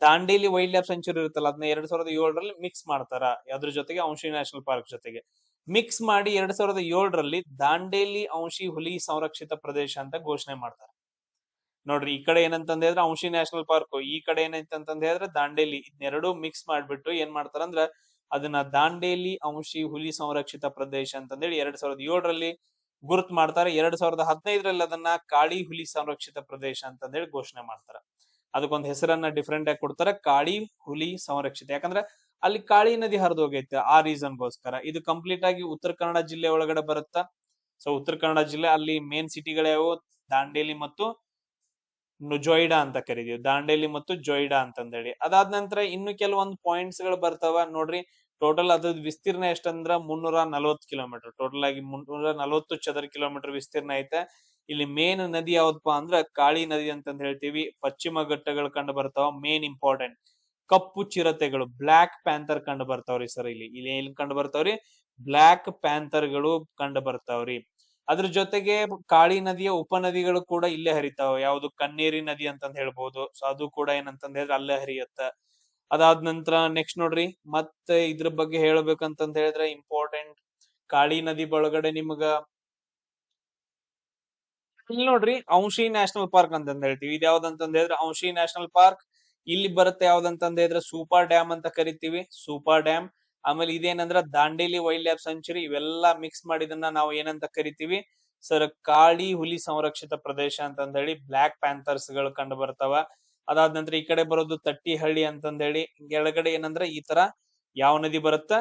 ದಾಂಡೇಲಿ ವೈಲ್ಡ್ ಲೈಫ್ ಸೆಂಚುರಿ ಇರುತ್ತಲ್ಲ, ಅದನ್ನ 2007ರಲ್ಲಿ ಮಿಕ್ಸ್ ಮಾಡ್ತಾರ. ಅದ್ರ ಜೊತೆಗೆ ಔಷಿ ನ್ಯಾಷನಲ್ ಪಾರ್ಕ್ ಜೊತೆಗೆ ಮಿಕ್ಸ್ ಮಾಡಿ 2007ರಲ್ಲಿ ದಾಂಡೇಲಿ ಔಷಿ ಹುಲಿ ಸಂರಕ್ಷಿತ ಪ್ರದೇಶ ಅಂತ ಘೋಷಣೆ ಮಾಡ್ತಾರೆ. ನೋಡ್ರಿ ಈ ಕಡೆ ಏನಂತಂದ ಹೇಳಿದ್ರೆ ಔಷಿ ನ್ಯಾಷನಲ್ ಪಾರ್ಕ್, ಈ ಕಡೆ ಏನಂತಂದ ಹೇಳಿದ್ರೆ ದಾಂಡೇಲಿ, ಇದನ್ನೆರಡು ಮಿಕ್ಸ್ ಮಾಡ್ಬಿಟ್ಟು ಏನ್ ಮಾಡ್ತಾರಂದ್ರ ಅದನ್ನ ದಾಂಡೇಲಿ ಔಷಿ ಹುಲಿ ಸಂರಕ್ಷಿತ ಪ್ರದೇಶ ಅಂತಂದೇಳಿ 2007ರಲ್ಲಿ ಗುರುತ್ ಮಾಡ್ತಾರೆ. 2015ರಲ್ಲಿ ಅದನ್ನ ಕಾಳಿ ಹುಲಿ ಸಂರಕ್ಷಿತ ಪ್ರದೇಶ ಅಂತಂದೇಳಿ ಘೋಷಣೆ ಮಾಡ್ತಾರ. ಅದಕ್ಕೊಂದು ಹೆಸರನ್ನ ಡಿಫ್ರೆಂಟ್ ಆಗಿ ಕೊಡ್ತಾರೆ, ಕಾಳಿ ಹುಲಿ ಸಂರಕ್ಷಿತ. ಯಾಕಂದ್ರೆ ಅಲ್ಲಿ ಕಾಳಿ ನದಿ ಹರಿದು ಹೋಗೈತೆ, ಆ ರೀಸನ್ಗೋಸ್ಕರ. ಇದು ಕಂಪ್ಲೀಟ್ ಆಗಿ ಉತ್ತರ ಕನ್ನಡ ಜಿಲ್ಲೆ ಒಳಗಡೆ ಬರುತ್ತಾ. ಸೊ ಉತ್ತರ ಕನ್ನಡ ಜಿಲ್ಲೆ, ಅಲ್ಲಿ ಮೇನ್ ಸಿಟಿಗಳ್ಯಾವು ದಾಂಡೇಲಿ ಮತ್ತು ಜೊಯ್ಡಾ ಅಂತ ಕರಿತೀವಿ, ದಾಂಡೇಲಿ ಮತ್ತು ಜೊಯ್ಡಾ ಅಂತಂದೇಳಿ. ಅದಾದ ನಂತರ ಇನ್ನು ಕೆಲವೊಂದು ಪಾಯಿಂಟ್ಸ್ ಗಳು ಬರ್ತಾವ ನೋಡ್ರಿ. ಟೋಟಲ್ ಅದ್ರ ವಿಸ್ತೀರ್ಣ ಎಷ್ಟಂದ್ರ 340 ಕಿಲೋಮೀಟರ್, ಟೋಟಲ್ ಆಗಿ 340 ಚದರ ಕಿಲೋಮೀಟರ್ ವಿಸ್ತೀರ್ಣ ಐತೆ. ಇಲ್ಲಿ ಮೇನ್ ನದಿ ಯಾವ್ದಪ್ಪ ಅಂದ್ರ ಕಾಳಿ ನದಿ ಅಂತಂದ್ ಹೇಳ್ತೀವಿ. ಪಶ್ಚಿಮ ಘಟ್ಟಗಳು ಕಂಡು ಬರ್ತಾವ. ಮೇನ್ ಇಂಪಾರ್ಟೆಂಟ್ ಕಪ್ಪು ಚಿರತೆಗಳು, ಬ್ಲಾಕ್ ಪ್ಯಾಂಥರ್ ಕಂಡು ಬರ್ತಾವ್ರಿ ಸರ್. ಇಲ್ಲಿ ಏನ್ ಕಂಡು ಬರ್ತಾವ್ರಿ? ಬ್ಲಾಕ್ ಪ್ಯಾಂಥರ್ ಗಳು ಕಂಡು ಬರ್ತಾವ್ರಿ. ಅದ್ರ ಜೊತೆಗೆ ಕಾಳಿ ನದಿಯ ಉಪನದಿಗಳು ಕೂಡ ಇಲ್ಲೇ ಹರಿತಾವ. ಯಾವ್ದು ಕನ್ನೇರಿ ನದಿ ಅಂತಂದ್ ಹೇಳ್ಬಹುದು. ಸೊ ಅದು ಕೂಡ ಏನಂತಂದ್ ಹೇಳಿದ್ರೆ ಅಲ್ಲೇ ಹರಿಯತ್ತ. ಅದಾದ ನಂತರ ನೆಕ್ಸ್ಟ್ ನೋಡ್ರಿ, ಮತ್ತೆ ಇದ್ರ ಬಗ್ಗೆ ಹೇಳ್ಬೇಕಂತಂದ್ ಹೇಳಿದ್ರೆ ಇಂಪಾರ್ಟೆಂಟ್ ಕಾಳಿ ನದಿ ಒಳಗಡೆ ನಿಮ್ಗ ಇಲ್ಲಿ ನೋಡ್ರಿ ಔಷಿ ನ್ಯಾಷನಲ್ ಪಾರ್ಕ್ ಅಂತಂದ್ ಹೇಳ್ತೀವಿ. ಇದು ಯಾವ್ದಂತಂದ್ ಹೇಳಿದ್ರೆ ಔಷಿ ನ್ಯಾಷನಲ್ ಪಾರ್ಕ್. ಇಲ್ಲಿ ಬರುತ್ತೆ ಯಾವ್ದಂತಂದ್ ಹೇಳಿದ್ರೆ ಸೂಪರ್ ಡ್ಯಾಮ್ ಅಂತ ಕರಿತೀವಿ, ಸೂಪರ್ ಡ್ಯಾಮ್. ಆಮೇಲೆ ಇದೇನಂದ್ರ ದಾಂಡೇಲಿ ವೈಲ್ಡ್ ಲೈಫ್ ಸೆಂಚುರಿ. ಇವೆಲ್ಲಾ ಮಿಕ್ಸ್ ಮಾಡಿದನ್ನ ನಾವು ಏನಂತ ಕರಿತೀವಿ ಸರ್? ಕಾಳಿ ಹುಲಿ ಸಂರಕ್ಷಿತ ಪ್ರದೇಶ ಅಂತಂದ್ ಹೇಳಿ. ಬ್ಲಾಕ್ ಪ್ಯಾಂಥರ್ಸ್ ಗಳು ಕಂಡು ಬರ್ತಾವ. ಅದಾದ ನಂತರ ಈ ಕಡೆ ಬರೋದು ತಟ್ಟಿಹಳ್ಳಿ ಅಂತಂದ್ ಹೇಳಿ. ಕೆಳಗಡೆ ಏನಂದ್ರೆ ಈ ತರ ಯಾವ ನದಿ ಬರುತ್ತ?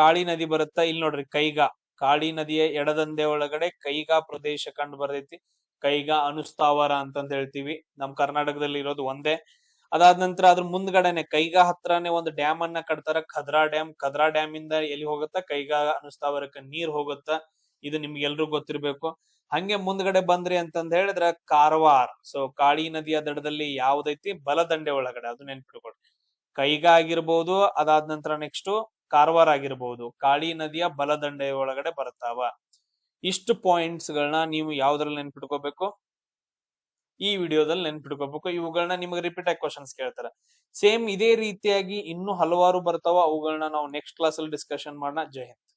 ಕಾಳಿ ನದಿ ಬರುತ್ತ. ಇಲ್ಲಿ ನೋಡ್ರಿ ಕೈಗಾ, ಕಾಳಿ ನದಿಯ ಎಡದಂಡೆ ಒಳಗಡೆ ಕೈಗಾ ಪ್ರದೇಶ ಕಂಡು ಬರ್ತೈತಿ. ಕೈಗಾ ಅನುಸ್ಥಾವರ ಅಂತಂದ್ ಹೇಳ್ತೀವಿ. ನಮ್ ಕರ್ನಾಟಕದಲ್ಲಿ ಇರೋದು ಒಂದೇ. ಅದಾದ ನಂತರ ಅದ್ರ ಮುಂದ್ಗಡೆನೆ ಕೈಗಾ ಹತ್ರನೇ ಒಂದು ಡ್ಯಾಮ್ ಅನ್ನ ಕಟ್ತಾರ, ಖದ್ರಾ ಡ್ಯಾಮ್. ಖದ್ರಾ ಡ್ಯಾಮ್ ಇಂದ ಎಲ್ಲಿ ಹೋಗುತ್ತ? ಕೈಗಾ ಅನುಸ್ಥಾವರಕ್ಕೆ ನೀರ್ ಹೋಗುತ್ತ. ಇದು ನಿಮ್ಗೆ ಎಲ್ರು ಗೊತ್ತಿರ್ಬೇಕು. ಹಂಗೆ ಮುಂದ್ಗಡೆ ಬಂದ್ರಿ ಅಂತಂದ್ ಹೇಳಿದ್ರ ಕಾರವಾರ. ಸೊ ಕಾಳಿ ನದಿಯ ದಡದಲ್ಲಿ ಯಾವ್ದೈತಿ? ಬಲದಂಡೆ ಒಳಗಡೆ, ಅದು ನೆನ್ಪಿಟ್ಕೊಳ್ರಿ. ಕೈಗಾ ಆಗಿರ್ಬಹುದು, ಅದಾದ ನಂತರ ನೆಕ್ಸ್ಟ್ ಕಾರವಾರ ಆಗಿರ್ಬಹುದು, ಕಾಳಿ ನದಿಯ ಬಲದಂಡೆ ಒಳಗಡೆ ಬರ್ತಾವ. ಇಷ್ಟು ಪಾಯಿಂಟ್ಸ್ ಗಳನ್ನ ನೀವು ಯಾವ್ದ್ರಲ್ಲಿ ನೆನ್ಪಿಟ್ಕೋಬೇಕು? ಈ ವಿಡಿಯೋದಲ್ಲಿ ನೆನ್ಪಿಟ್ಕೋಬೇಕು. ಇವುಗಳನ್ನ ನಿಮಗೆ ರಿಪೀಟ್ ಆಗಿ ಕ್ವಶನ್ಸ್ ಕೇಳ್ತಾರೆ. ಸೇಮ್ ಇದೇ ರೀತಿಯಾಗಿ ಇನ್ನೂ ಹಲವಾರು ಬರ್ತಾವ. ಅವುಗಳನ್ನ ನಾವು ನೆಕ್ಸ್ಟ್ ಕ್ಲಾಸ್ ಅಲ್ಲಿ ಡಿಸ್ಕಷನ್ ಮಾಡೋಣ. ಜೈ ಹಿಂದ್.